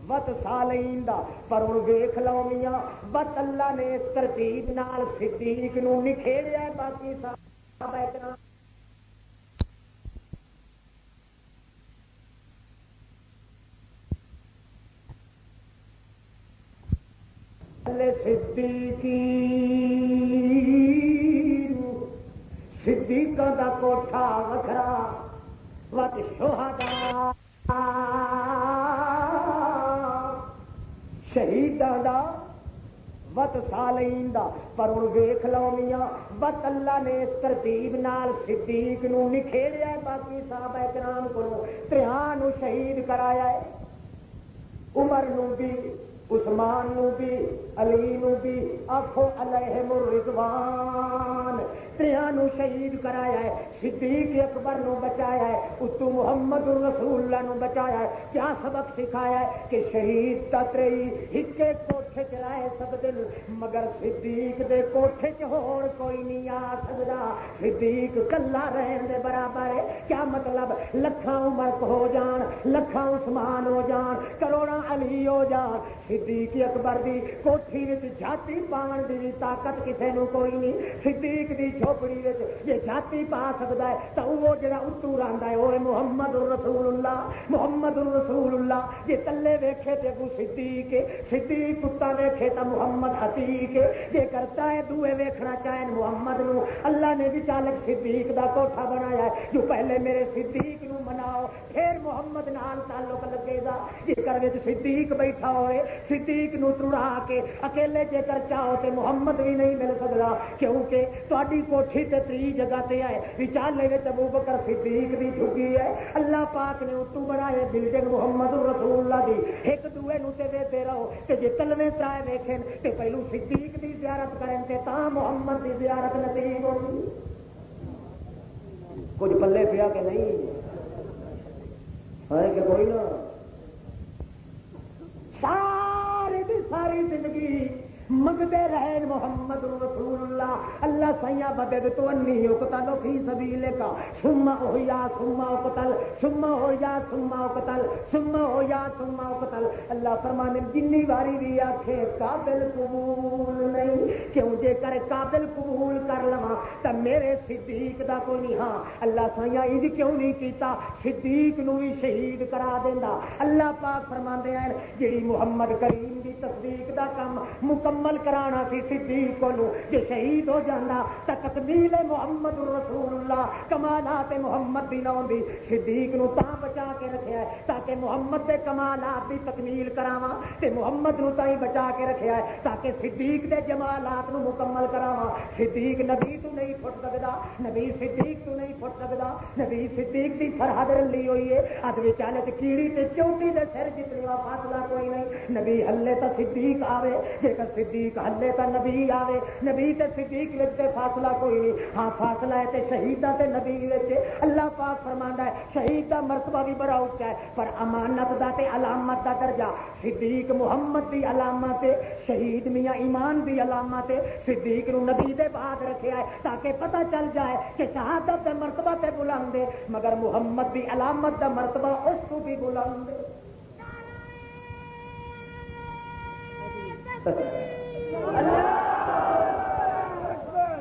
وت صالحین دا. پر ہن ویکھ لو میاں وت اللہ نے اس ترتیب نال صدیق نو نکھیڑیا باقی صحابہ کرام صدیقین صدیقاں دا کوٹھا وکھرا وت شہداء شہیداں دا وت صالحین دا. پر ہن ویکھ لو میاں وت اللہ نے اس ترتیب نال صدیق نو نکھیڑیا باقی صحابہ کرام کولوں 53 نو شہید کرایا ہے. عمر نو بھی عثمان نو بھی علی نو بھی آخو علیہم الرضوان 53 نو شہید کرایا ہے. صدیق اکبر نو بچایا ہے اتو محمد رسول اللہ نو بچایا ہے. کیا سبق سکھایا ہے کہ شہید تترئی ہکے کوٹھ کوٹھے چ رہے سب دن مگر صدیق دے کوٹھے چ ہور کوئی نہیں آ سکدا. صدیق کلا رہن دے برابر ہے. کیا مطلب؟ لکھاں عمر ہو جان, لکھاں عثمان ہو جان, کروڑاں علی ہو جان, صدیق اکبر دی کوٹھی وچ جھاتی پاون دی طاقت کسے نو کوئی نہیں. صدیق دی جھوپڑی وچ جے جھاتی پا سکدا ہے تے او جڑا اتو رہندا ہے اوے محمد رسول اللہ, محمد رسول اللہ. جے تلے ویکھے تے ابو صدیق, صدیق کتا ویکھے تے محمد عتیق. جے کرتا ہے دوے ویکھنا چاہن محمد نو, اللہ نے وچالک صدیق دا کوٹھا بنایا ہے جو پہلے میرے صدیق نو مناؤ پھر محمد نال تعلق لگے گا. جے کر وچ صدیق بیٹھا ہوئے, صدیق نو تڑا کے اکیلے جے کر چاہو تے محمد بھی نہیں مل سکدا, کیونکہ تہاڈی کوٹھی تے تری جگہ تے ہے وچالے وچ ابو بکر صدیق دی جھگی ہے. اللہ پاک نے اتو بنائے بلڈنگ محمد رسول اللہ دی. ایک دوے نو تے دے رہو تے جے تلویں ترائے ویکھن تے پہلو صدیق دی زیارت کرن تے تاں محمد دی زیارت نصیب ہوندی. کچھ پلے پیا کہ نہیں ہے کہ کوئی نہ. ساری دی ساری زندگی منگتے رہے محمد رسول اللہ. اللہ سیاں بدد تو انی اقتل فی سبیلک ثم احیا ثم اقتل ثم احیا ثم اقتل ثم احیا ثم اقتل. اللہ فرمانے جنی واری بھی آکھے قابل قبول نہیں, کیوں جے کر قابل قبول کر لواں تے میرے صدیق دا کوئی نہیں. ہاں اللہ سیاں انج کیوں نہیں کیتا, صدیق نو بھی شہید کرا دیندا. اللہ پاک فرماندے ہیں جڑی محمد کریم دی تصدیق دا کم مکمل کرانا سی صدیق کو جے شہید ہو جانا تا تکمیل محمد رسول اللہ کمالات محمد دی نہ ہوندی. صدیق نو تاں بچا کے رکھیا ہے تاکہ محمد دے کمالات دی تکمیل کراواں, تے محمد نو تاں بچا کے رکھیا ہے تاکہ صدیق دے جمالات نو مکمل کراواں. صدیق نبی تو نہیں پھٹ سکدا, نبی صدیق تو نہیں پھٹ سکدا. نبی صدیق دی سرحد رلی ہوئی ہے اد وچالے تے کیڑی تے چوٹی دے سر جتنا فاصلہ کوئی نہیں. نبی ہلے تا صدیق آوے, جے کر صدیق ہلے تا نبی آوے, نبی تے صدیق وچ تے فاصلہ کوئی نہیں. ہاں فاصلہ ہے تے شہیداں تے نبی وچ. اللہ پاک فرماندا ہے شہید دا مرتبہ بھی بڑا اونچا ہے پر امانت دا تے علامت دا درجہ صدیق محمد دی علامت ہے, شہید میاں ایمان دی علامت ہے. صدیق نو نبی دے بعد رکھیا ہے تاکہ پتہ چل جائے کہ شہادت دا مرتبہ تے بلند ہے مگر محمد دی علامت دا مرتبہ اس کو بھی بلند ہے.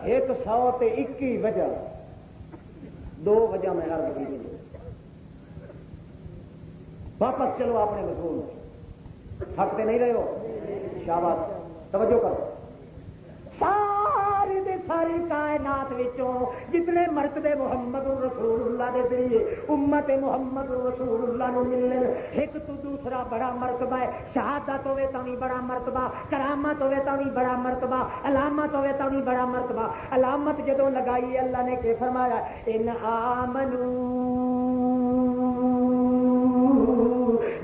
121 وجہ, 2 وجہ میں عرض کی. واپس چلو اپنے مضمون تھکتے نہیں رہے ہو, شاباش توجہ کرو. ساری دے ساری کائنات وچوں جتنے مرتبے محمد رسول اللہ دے ذریعے امت محمد رسول اللہ نو ملنے, ایک تو دوسرا بڑا مرتبہ ہے. شہادت ہوے تاں بھی بڑا مرتبہ, کرامت ہوے تاں بھی بڑا مرتبہ, علامت ہوے تاں بھی بڑا مرتبہ. علامت جدوں لگائی اللہ نے کہ فرمایا ان آمنو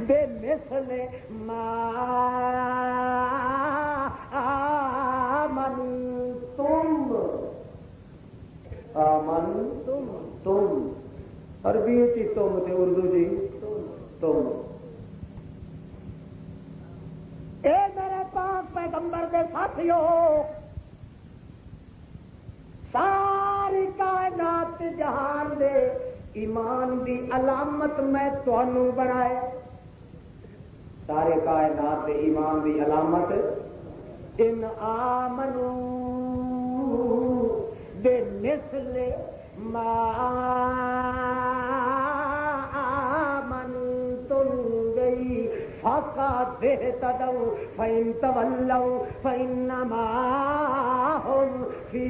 بے مثل ما تم عربی چی تم تے اردو جی تم. اے میرے پاک پیغمبر دے ساتھیو, ساری کائنات جہان دے ایمان دی علامت میں تانوں بنایا. سارے کائنات دے ایمان دی علامت ان آمنو بے مثل ما آمنتم بی فقد اہتدوا فإن تولوا فإنما هم فی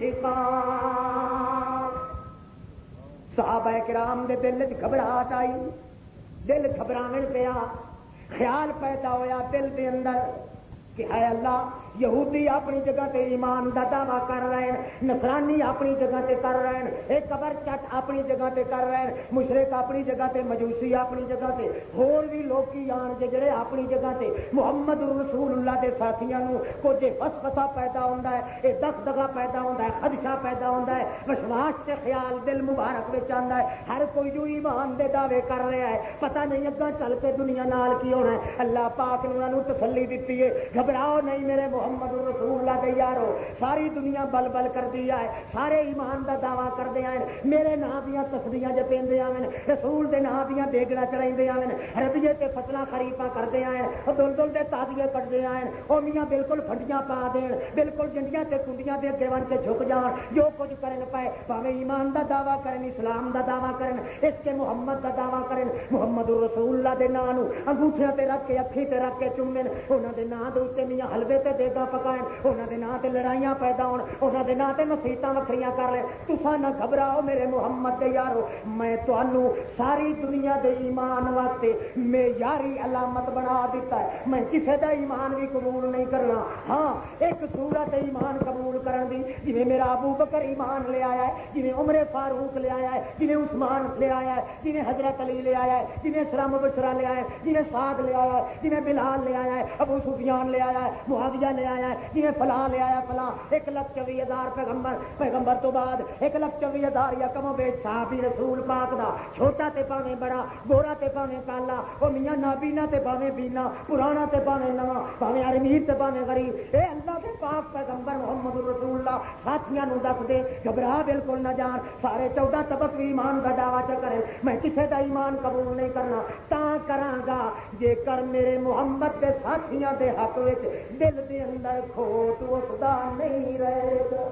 شقاق. صحابہ کرام دے دل وچ گھبراہٹ آئی, دل گھبرانے پیا, خیال پیدا ہویا دل دے اندر کہ اے اللہ یہودی اپنی جگہ تے ایمان دا دعویٰ کر رہے ہیں، نصرانی اپنی جگہ تے کر رہے ہیں، ایک قبر چٹ اپنی جگہ تے کر رہے ہیں، مشرک اپنی جگہ تے، مجوسی اپنی جگہ تے، ہور بھی لوکی آن کے جڑے اپنی جگہ تے محمد رسول اللہ دے ساتھیاں نو کچھ وسوسہ پیدا ہوندا ہے، اے دغدغہ پیدا ہوندا ہے، خدشہ پیدا ہوندا ہے، وسواس تے خیال دل مبارک وچ آندا ہے، ہر کوئی جو ایمان دے دعوے کر رہا ہے، پتہ نہیں اگاں چل کے دنیا نال کی ہونا ہے۔ اللہ پاک نے انہاں نو تسلی دتی ہے، گھبراؤ نہیں میرے محمد رسول اللہ دے یارو، ساری دنیا بل بل کر دیا ہے، سارے ایمان دا دعویٰ کردے ہیں، میرے نام دیاں تسبیحاں جپیندے ہیں، رسول دے نام دیاں دیگڑا چڑھائیندے ہیں، ربیے تے فصلاں خریفاں کردے ہیں، دلدل دے تازیے کٹدے ہیں، او میاں بالکل پھڈیاں پا دین، بالکل جنڈیاں تے کنڈیاں دے اگے ون کے جھک جان، جو کچھ کرن پائے، بھاویں ایمان دا دعویٰ کرن، اسلام دا دعویٰ کرن، اس کے محمد دا دعویٰ کرن، محمد رسول اللہ دے نام نو انگوٹھیاں تے رکھ کے اکھی تے رکھ کے چومن، انہاں دے نام دے اوتے میاں حلوے تے دیگاں پکائن، انہاں دے نام تے لڑائیاں پیدا ہون، انہاں دے نام تے نصیحتاں وکھریاں کر لین۔ تساں نہ گھبراؤ میرے محمد دے یارو، میں تانوں ساری دنیا دے ایمان واسطے معیاری علامت بنا دیتا ہے، میں کسے دا ایمان بھی قبول نہیں کرنا، ہاں ایک صورت ایمان قبول کرن دی، جویں میرا ابو بکر ایمان لے آیا ہے، جویں عمر فاروق لے آیا ہے، جویں عثمان لے آیا ہے، جویں حضرت علی لے آیا ہے، جویں سلام بشرا لے آیا ہے، جویں سعد لے آیا ہے، جویں بلال لے آیا ہے، ابو سفیان لے آیا ہے، معاویہ لے آیا ہے، جویں فلاں لے آیا فلاں، 1,24,000 پیغمبر تو بعد 1,24,000 یا کم و بیش صحابی رسول پاک دا، چھوٹا تے پاویں بڑا، گورا تے پاویں کالا، او میاں نابینا تے پاویں بینا، پرانا تے پاویں نواں، پاویں امیر تے پاویں غریب، اے اللہ دے پاک پیغمبر محمد رسول اللہ ساتھیاں نو دس دے، گھبرا بالکل نہ جان، سارے 14 طبق بھی ایمان دا دعویٰ چ کریں، میں کسے دا ایمان قبول نہیں کرنا، تاں کراں گا جے کر میرے محمد دے ساتھیاں دے حق وچ دل دے اندر کھوٹ وسدا نہیں رہے گا۔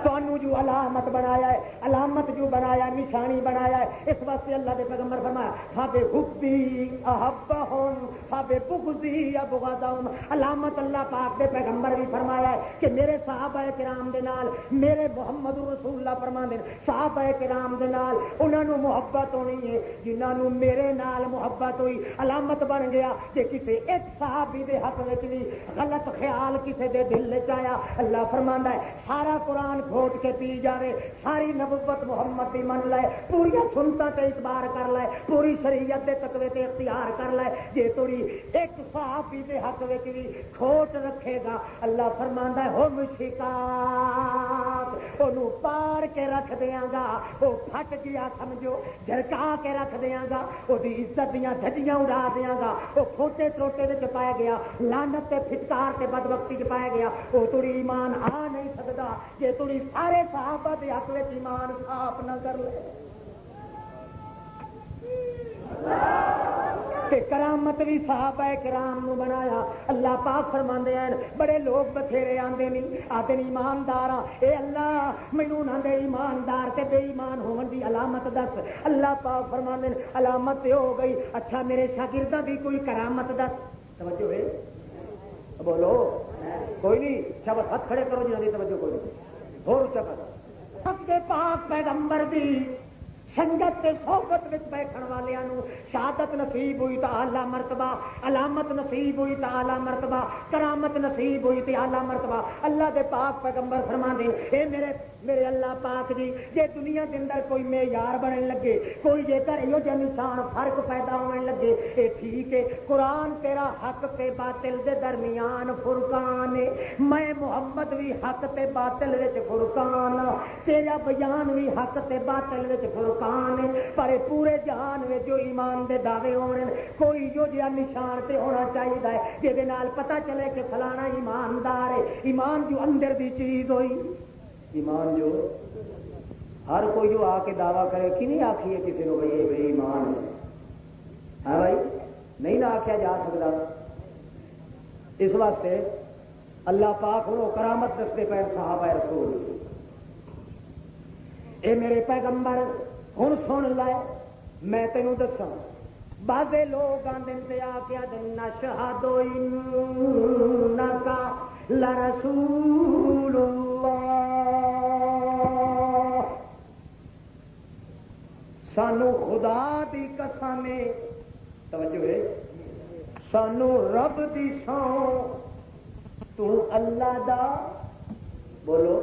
تانوں جو علامت بنایا ہے، علامت جو بنایا ہے، نشانی بنایا ہے، اس واسطے اللہ دے پیغمبر فرمایا فَبِ حُبِّي أَحَبَّهُمْ فَبِ بُغْضِي أَبْغَضَهُمْ، علامت اللہ پاک دے پیغمبر بھی فرمایا ہے کہ میرے صحابہ کرام دے نال، میرے محمد رسول اللہ فرماندے صحابہ کرام دے نال انہاں نو محبت ہونی ہے جنہاں نو میرے نال محبت ہوئی، علامت بن گیا کہ کسی ایک صحابی دے حق وچ بھی غلط خیال کسی دے دل وچ آیا، اللہ فرماندا ہے سارا قرآن گھوٹ کے پی جاوے، ساری نبوت محمد دی من لے، پوریا سنتاں تے اعتبار کر لے، پوری شریعت دے تقوی تے اختیار کر لے، جے توڑی ایک صحابی دے حق وچ بھی کھوٹ رکھے گا، اللہ فرماندا ہے ہم شکاک، اونوں پار کے رکھ دیاں گا، او پھٹ گیا سمجھو، جھڑکا کے رکھ دیاں گا، او دی عزت دیاں دھجیاں اڑا دیاں گا، او کھوٹے تروٹے وچ پایا گیا، لعنت تے پھٹکار تے بدبختی وچ پایا گیا، او توڑی ایمان آ نہیں سکدا جے توڑی سارے صحابہ دے حق وچ ایمان صاف نہ کر لے۔ تے کرامت بھی صحابہ کرام نو بنایا، اللہ پاک فرماندے ہیں بڑے لوگ بتھیرے آندے نہیں آتے ایماندار، اے اللہ مینوں نہ دے ایماندار تے بے ایمان ہون دی علامت دس، اللہ پاک فرماندے ہیں علامت تے ہو گئی، اچھا میرے شاگرداں دی کوئی کرامت دس، توجہ ہے بولو کوئی نہیں، شاباش ہاتھ کھڑے کرو جنہاں دی توجہ کوئی نہیں، اور اونچا کرو، سب کے پاک پیغمبر دی سنگت تے صحبت وچ بیٹھن والیاں نو شہادت نصیب ہوئی تا اعلی مرتبہ، علامت نصیب ہوئی تا اعلی مرتبہ، کرامت نصیب ہوئی تے اعلی مرتبہ، اللہ دے پاک پیغمبر فرماندے اے میرے اللہ پاک جی جے دنیا دے اندر کوئی معیار بنن لگے، کوئی جے کر ایو جے نشان فرق پیدا ہون لگے، اے ٹھیک ہے قرآن تیرا حق تے باطل دے درمیان فرقان ہے، میں محمد بھی حق تے باطل وچ فرقان، تیرا بیان بھی حق تے باطل وچ فرقان ہے، پر پورے جہان وچ جو ایمان دے دعوے ہونے کوئی جو جہا نشان تے ہونا چاہیے ہے جے نال پتہ چلے کہ فلانا ایماندار ہے، ایمان جو اندر دی چیز ہوئی، ایمان جو ہر کوئی جو آ کے دعویٰ کرے کہ نہیں آخی ہے کسی کو بھائی بے ایمان ہے بھائی نہیں نہ آخیا جا سکتا، اس واسطے اللہ پاک ہوں کرامت دستے پہ صحابہ رسول، اے میرے پیغمبر ہوں سن لے میں تینوں دساں، بعضے لوگ آندے آ کے نشہد انکا لرسول اللہ، سانو خدا دی قسم، توجہ ہے سانو رب دی سو تو اللہ دا بولو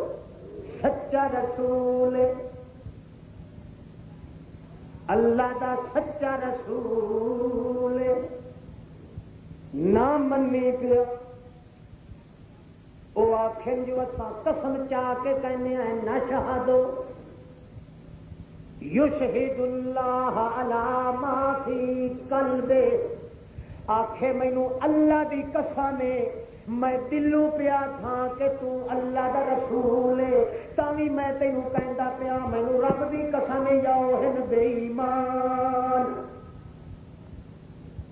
سچا رسول، اللہ دا سچا رسول نہ منی پیا وہ آخر جو اصا قسم چاہ کے کہنے ہیں نہ شہادو یشہد اللہ علی ما فی قلبے، آخے مینو اللہ دی قسم ہے میں دلوں پیا تھا کہ تو اللہ دا رسول ہے، تاوی میں تینوں کہندا پیا مینو رب دی قسم ہے یا ہن بے ایمان۔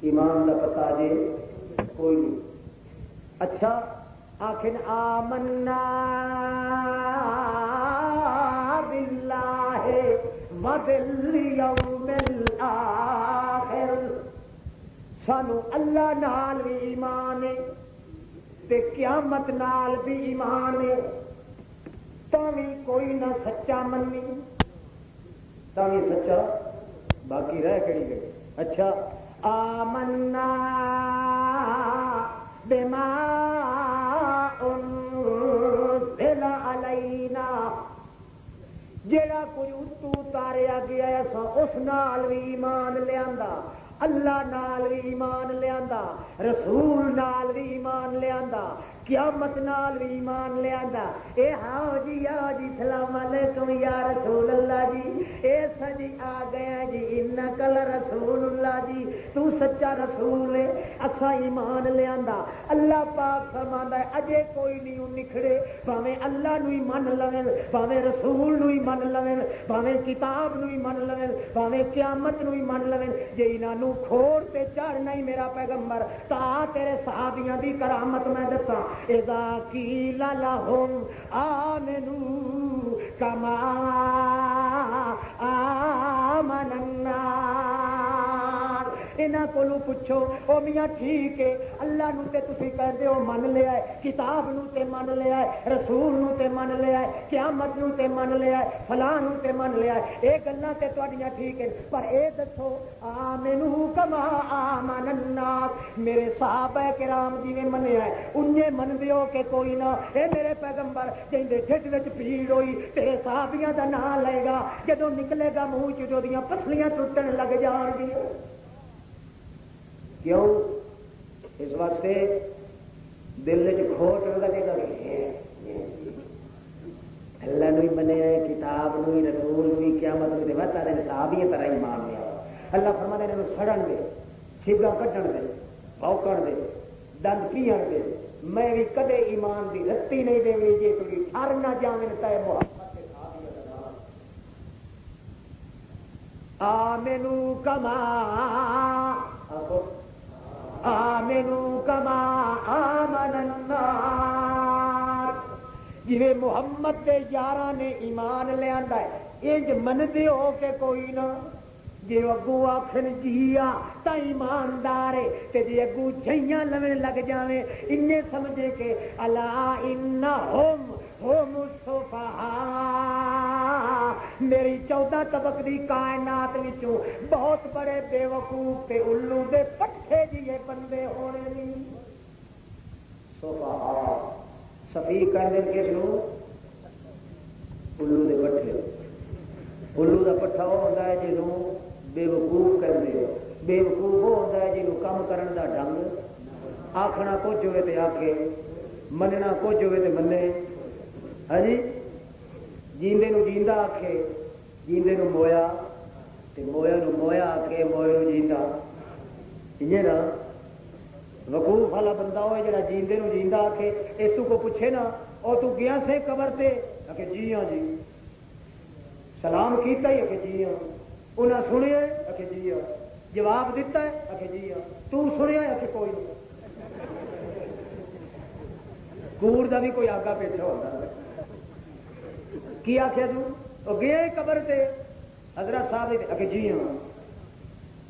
ایمان دا پتا جے کوئی نہیں۔ اچھا آخر آمنا باللہ وبالیوم الآخر، سانو اللہ نال بھی ایمان ہے تے قیامت نال بھی ایمان ہے، تاوی کوئی نہ سچا منی، تاوی سچا باقی رہ کہڑی گئی۔ اچھا آمنا بما انزل علینا، جیڑا کوئی اتو اتاریا گیا ہے اس نال بھی ایمان لیاندا، اللہ نال بھی ایمان لیاندا، رسول نال بھی ایمان لیاندا، قیامت نال بھی ایمان لیاندا۔ اے ہاں جی سلام علیکم یا رسول اللہ جی، اے سجی آ گیا جی انکل رسول اللہ جی، تو سچا رسول ہے، اسا ایمان لیاندا۔ اللہ پاک فرماندا ہے اجے کوئی نہیں نکھڑے، بھاویں اللہ نو ہی من لویں، بھاویں رسول نو ہی من لویں، بھاویں کتاب نو ہی من لویں، بھاویں قیامت نو ہی من لویں، جے انہاں نو کھوڑ تے چڑھ نہیں میرا پیغمبر تا تیرے صحابیاں دی کرامت میں دساں۔ اذا قیل لهم آمنوا کما آمن الناس، انہاں کولوں پوچھو او میاں ٹھیک ہے اللہ نو تے تسی کہندے ہو من لیا ہے، کتاب نو تے من لیا ہے، رسول نو تے من لیا ہے، قیامت نو تے من لیا ہے، فلاں نو تے من لیا ہے، اے گلاں تے تہاڈیاں ٹھیک ہیں، پر اے دسو آمنو کما آمن الناس، میرے صحابہ کرام جویں منیا ہے انجے من دیو کہ کوئی نہ۔ اے میرے پیغمبر جیندے ڈھڈ وچ بھیڑ ہوئی تیرے صحابیاں دا نام لے گا، جدوں نکلے گا منہ چ دیاں پسلیاں ٹوٹن لگ جان گیاں۔ کیوں؟ اس واسطے دل وچ کھوٹ لگے گا، اللہ نو ہی منیا ہے، کتاب نو ہی، رسول نو ہی، قیامت نو تے وتا دے صحابی طرح ایمان لیا۔ اللہ فرماتا ہے انہاں سڑن دے، چھگا کڈن دے، بھوکن دے، دند پیڑ دے، میں بھی کدے ایمان دی رتی نہیں دے گی جے تھی ٹھر نہ جاویں تے محمد دے صحابی دا نام۔ آمنو کما آمنو کما آمن الناس، جویں محمد دے یاراں نے ایمان لیاندا ہے انج مندے ہو کہ کوئی نہ، جی اگو آخر جیا تا ایماندار ہے، تے جی اگو جھیاں لویں لگ جاویں انہیں سمجھے کہ الا انہم ہم السفہاء، میری 14 طبق دی کائنات وچوں بہت بڑے بے وقوف تے الو دے پٹھے جیے بندے ہونے نہیں۔ سفہاء سفیہ کہندے کس نو؟ الو دے پٹھے۔ الو دا پٹھا وہ ہوندا ہے جنوں بے وقوف کہندے ہو، بے وقوف وہ ہوندا ہے جنوں کم کرن دا ڈنگ، آکھنا کچھ ہوئے تے آکھے، مننا کچھ ہوئے تے منے، ہاں جی، جیندے نو جیندا آکھے، جیندے نو مویا تے مویا نو مویا آکھے، مویا نو جیندا، انجے نا وقوف والا بندہ ہوئے جڑا جیندے نو جیندا آکھے، اس کو پوچھے نا او تو گیا سے قبر تے آکھے جی ہاں جی، سلام کیتا ہی آکھے جی ہاں، انہاں سنیا آکھے جی ہاں، جواب دیتا ہے آکھے جی ہاں، تو سنیا آکھے کوئی نہیں۔ کور دا بھی کوئی آگا پیچھا ہوتا ہے، کی آخیا تو گیا قبر تے حضرت صاحب آکھے جی ہاں،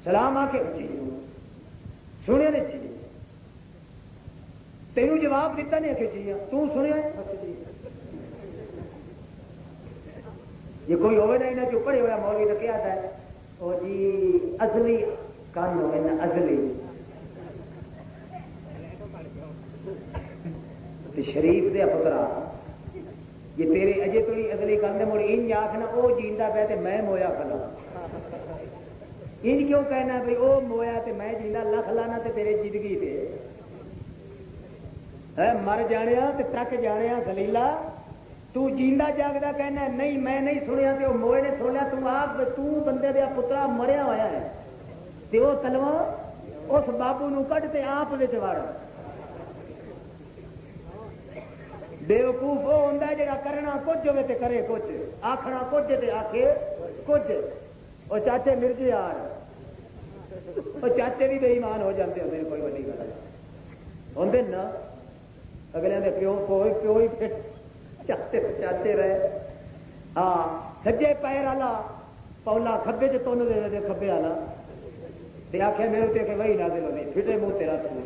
سلام آکھے جی ہاں، سنیا نے جی تینوں جواب دیتا نہیں آکھے جی ہاں، تو سنیا آکھے جی ہاں۔ یہ کوئی ہوئے نا انہیں جو پڑھے ہوا مولوی تو کیا تھا وہ جی ازلی کان ہوئے نا ازلی شریف دے پترا یہ تیرے اجے تو اگلی گل مڑ انج آخنا وہ جیندا پیا تے میں مویا کھلا انج کیوں کہنا بھائی وہ مویا تے میں جیندا لکھ لانا تے تیرے زندگی تے مر جانے تے ترک جانے دلیلا تو جیندا جاگدا کہنا نہیں میں نہیں سنیا تے وہ موئے نے سنیا تو آپ تو بندے دیا پترا مریا ہوا ہے تے وہ تلواں اس بابو نو کڈ تے آپ وچ وڑ بیوقوف وہ ہوندا جڑا کرنا کچھ ہوے تے کرے کچھ آکھنا کچھ تے آکھے کچھ او چاچے مرزے یار او چاچے بھی بے ایمان ہو جاندے ہوندے کوئی وڈی گل ہوندے نا اگلے دے پیو ہی پھر چاچے رہے ہاں سجے پیر والا پولا کھبے چ تن دے دے کھبے والا تے آخیا میرے تے کہ وہی نازل ہونی پھٹے منہ تیرا سکول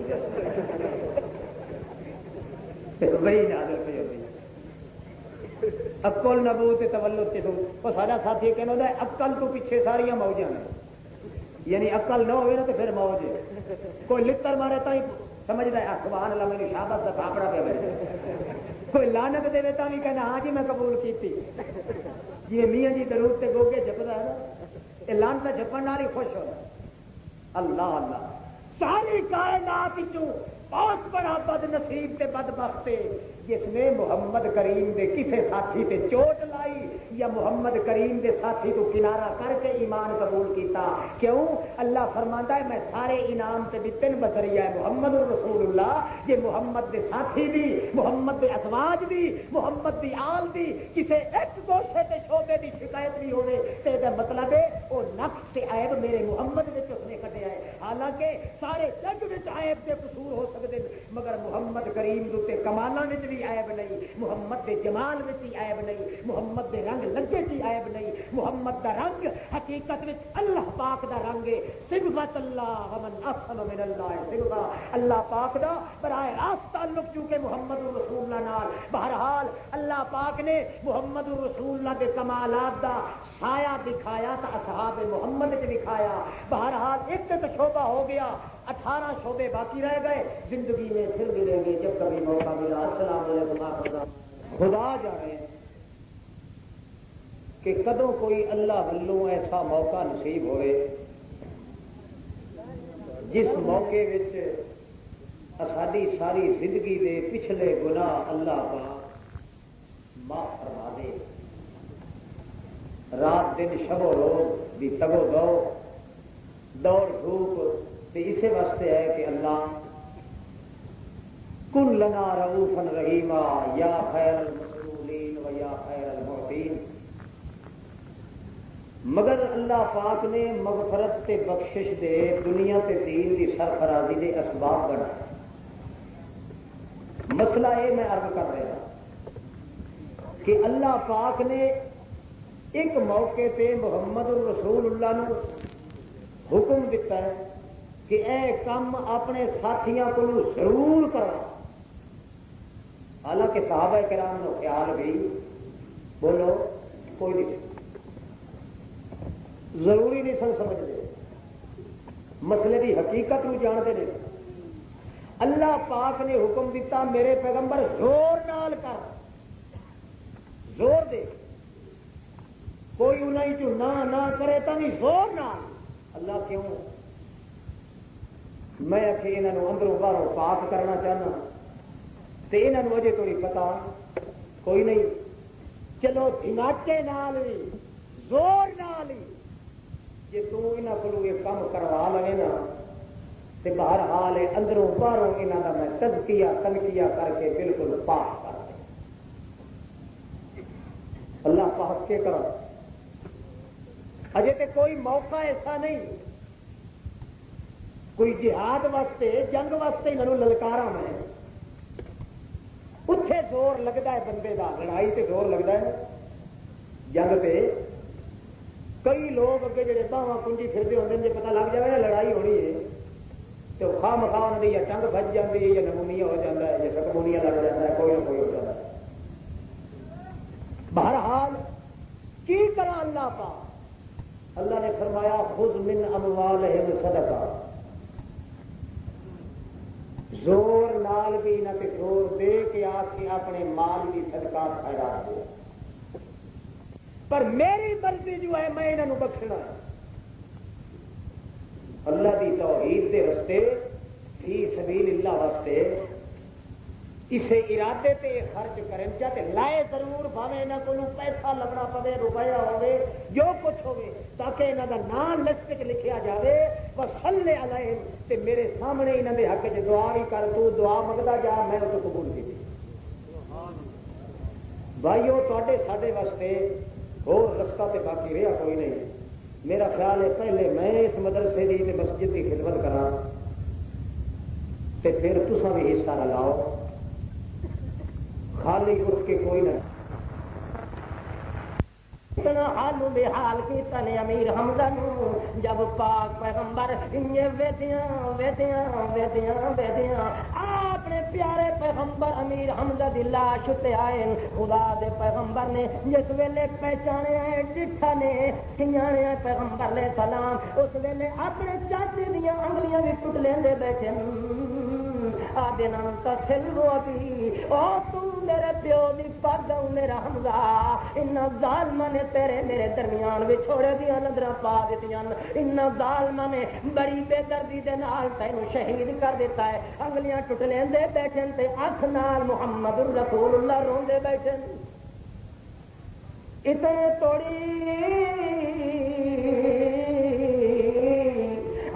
وہی نازل پہ ہوئی عقل نبوت تولد کے وہ سارا ساتھی کہنا ہوتا ہے عقل تو پیچھے ساریا موجاں ہیں یعنی عقل نہ ہوئے نا تو پھر موج ہے کوئی لتر مارے تو سمجھتا ہے سبحان اللہ میری شہادت کا کھاپڑا پہ بیٹھے کوئی لعنت دے تو بھی کہنا ہاں جی میں قبول کی جی میاں جی درود تے گوگے جپدا ہے نا یہ لعنت جپن نال ہی خوش ہوتا اللہ اللہ ساری کائنات بہت بڑا بد نصیب تے بدبخت جس نے محمد کریم دے کسے ساتھی تے چوٹ لائی یا محمد کریم دے ساتھی تو کنارہ کر کے ایمان قبول کیتا کیوں اللہ فرماندا ہے میں سارے انعام تے دتن بذریعہ محمد رسول اللہ یہ محمد دے ساتھی بھی محمد دے ازواج بھی محمد دی آل دی کسے ایک گوشے تے شعبے دی شکایت بھی ہوے تے دا مطلب ہے وہ نقص تے عیب میرے محمد وچ اس نے کڈیا ہے حالانکہ سارے جگ وچ عیب دے قصور ہو سکدے مگر محمد کریم دے کمالاں وچ بھی عیب نہیں محمد دے جمال وچ بھی عیب نہیں محمد دے رنگ لگے وچ عیب نہیں محمد دا رنگ حقیقت وچ اللہ پاک دا رنگ ہے صبغۃ اللہ ومن احسن من اللہ صبغہ اللہ پاک دا براہ راست تعلق چونکہ محمد رسول اللہ نال بہرحال اللہ پاک نے محمد رسول اللہ دے کمالات دا سایہ دکھایا تو اصحاب محمد نے دکھایا بہرحال ایک تو شعبہ ہو گیا 18 شعبے باقی رہ گئے زندگی میں پھر ملیں گے جب کبھی موقع ملا السلام علیکم خدا جانے کہ کدوں کوئی اللہ ولوں ایسا موقع نصیب ہوئے جس موقع وچ ساری ساری زندگی دے پچھلے گناہ اللہ پاک معاف فرما دے رات دن شب و روز بھی تگو دوڑ دھوپ اسی واسطے ہے کہ اللہ کن لنا رؤوفا رحیما یا خیر المسئولین و یا خیر المعطین مگر اللہ پاک نے مغفرت تے بخشش دے دنیا تے دین دی سرفرازی دے اسباب بنا مسئلہ یہ میں عرض کر رہا کہ اللہ پاک نے ایک موقع پہ محمد رسول اللہ نے حکم دیتا ہے کہ اے کام اپنے ساتھیاں کو ضرور کرو حالانکہ صحابہ کرام نے خیال بھی بولو کوئی نہیں ضروری نہیں سن سمجھتے مسئلے کی حقیقت کو جانتے نہیں اللہ پاک نے حکم دیتا میرے پیغمبر زور نال کر زور دے کوئی انہیں جو نہ کرے تو نہیں زور نہ اللہ کیوں میں کہ انہوں اندروں باہروں پاک کرنا چاہنا تو انہوں وجہ تو نہیں پتا کوئی نہیں چلو دھماکے نال زور نال جی تنہوں کو یہ کام کروا لے نا تو بہرحال اندروں باہروں یہاں کا میں تزکیہ تنقیہ کر کے بالکل پاک کر دیں اللہ پاک کے کرا اجے تے کوئی موقع ایسا نہیں کوئی جہاد واسطے جنگ واسطے انہوں للکارا میں اتنے زور لگتا ہے بندے کا لڑائی تے زور لگتا ہے جنگ پہ کئی لوگ اگے جڑے باواں کنجی پھرتے ہوتے ہیں جی پتا لگ جائے نا لڑائی ہونی ہے تو خواہ مخواہ انہوں نے یا ٹنگ بج جاتی ہے یا نمونیا ہو جاتا ہے یا سکمونیا لگ جاتا ہے کوئی نہ کوئی ہو جاتا ہے بہرحال کی کرا اللہ پاک اللہ نے فرمایا خذ من اموالہم صدقہ زور نال بھی نہ تے زور دے کے آکے اپنے مال کی صدقات خیرات دے، پر میری مرضی جو ہے میں انہوں بخشنا ہے اللہ دی توحید دے رستے فی سبیل اللہ واسطے اسے ارادے تے خرچ کرن چاہتے لائے ضرور بھاوے انہاں کو پیسہ لگنا پوے روپیہ ہوے جو کچھ ہوے تاکہ انہاں دا نام لسٹ وچ لکھیا جاوے وصلی علیہم تے میرے سامنے انہاں دے حق وچ دعا بھی کر تو دعا منگدا جا میں تو قبول کیتی بھائیو تواڈے ساڈے واسطے اور رستہ تے باقی رہا کوئی نہیں میرا خیال ہے پہلے میں اس مدرسے دی تے مسجد کی خدمت کراں تے پھر تساں بھی حصہ لاؤ خالی اٹھ کے کوئی نہ اتنا حال بے حال کی تنے امیر حمزہ نو جب پاک پیغمبر ویدیاں اپنے پیارے پیغمبر امیر حمزہ دی لاش تے آئے خدا دے پیغمبر نے جس ویلے پہچانے ڈٹھا نے سیانے پیغمبر علیہ السلام اس ویلے اپنے چاچے دیاں انگلیاں بھی ٹوٹ لیندے بیٹھے آدھے نام تسلو ابھی او تو میرے پیو دی پاگا میرا حمزہ انہا ظالمہ نے تیرے میرے درمیان بھی چھوڑے دیا نظرہ پا دیتیاں انہا ظالمہ نے بڑی بے دردی دے نال تینو شہید کر دیتا ہے انگلیاں ٹوٹ لیندے بیٹھیں تے اکھ نال محمد الرسول اللہ روندے بیٹھیں اتنے توڑی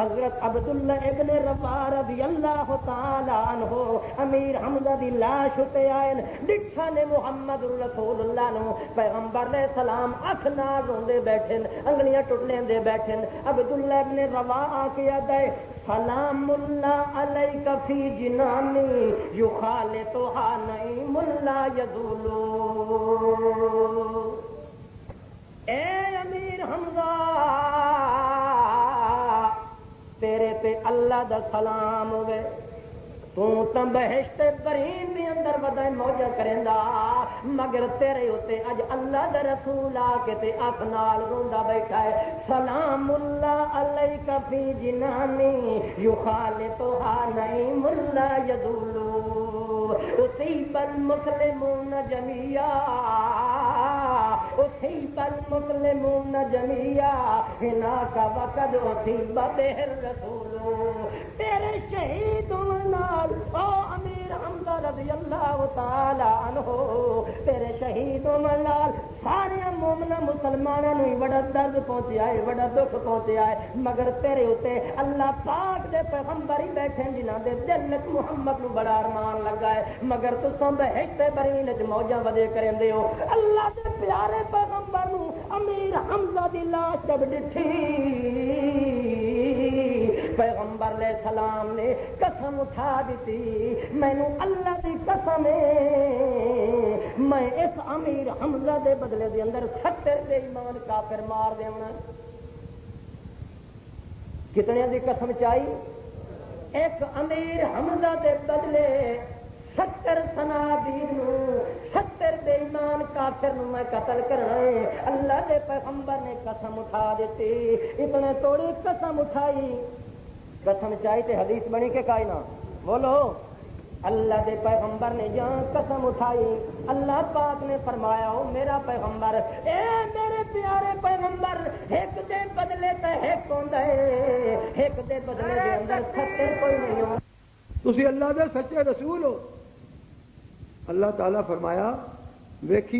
حضرت عبداللہ ابن روا رضی اللہ تعالی عنہ امیر حمزہ دی لاش تے آئے ڈٹھا نے محمد رسول اللہ نو پیغمبر علیہ السلام اکھ نال روندے بیٹھے انگلیاں ٹوٹ لیندے بیٹھے عبداللہ ابن روا آکے آدھے سلام اللہ علیک فی جنانی یخالطہا نعیم اللہ یزولو اے امیر حمزہ تیرے تے اللہ دا سلام ہوئے تو بہشت برین بھی اندر بدائے موجہ کریندا مگر تیرے ہوتے اج اللہ دا رسول آکے تے اکھ نال روندا بیٹھا ہے سلام اللہ علیکہ فی جنانی یخالطہا نعیم اللہ یذولو اصیب المسلمون جمیعا اصیب المسلمون جمیعا ہناکا وقد اصیب بہ الرسول تیرے شہیدوں نال او امیر حمزہ رضی اللہ تعالی عنہ تیرے شہیدوں نال سارے مومن مسلمانوں نوں بڑا درد پہنچیا ہے بڑا دکھ پہنچیا ہے مگر تیرے اوتے اللہ پاک دے پیغمبر ہی بیٹھے جنہاں دے دل وچ محمد نوں بڑا ارمان لگا ہے مگر تساں بہشت برین وچ موجاں ودے کریندے ہو اللہ دے پیارے پیغمبر نوں امیر حمزہ دی لاش جب ڈٹھی پیغمبر علیہ السلام نے قسم اٹھا دیتی میں نے اللہ دی قسم ہے میں اس امیر حمزہ دے بدلے دے اندر 70 دے ایمان کافر مار دیونا کتنے دی قسم چاہی ایک امیر حمزہ دے بدلے 70 صنادید نو 70 بے ایمان کافر نو میں قتل کرنا ہے اللہ دے پیغمبر نے قسم اٹھا دیتی اتنے توڑی قسم اٹھائی قسم چاہی تے حدیث بنی کے کائنا بولو اللہ دے پیغمبر نے جہاں قسم اٹھائی اللہ پاک نے فرمایا ہو میرا پیغمبر اے میرے پیارے پیغمبر ایک دے بدلے تے ایک ہوندا ہے ایک دے بدلے دے اندر 70 کوئی نہیں ہو تسی اللہ دے سچے رسول ہو اللہ تعالیٰ فرمایا ویکھی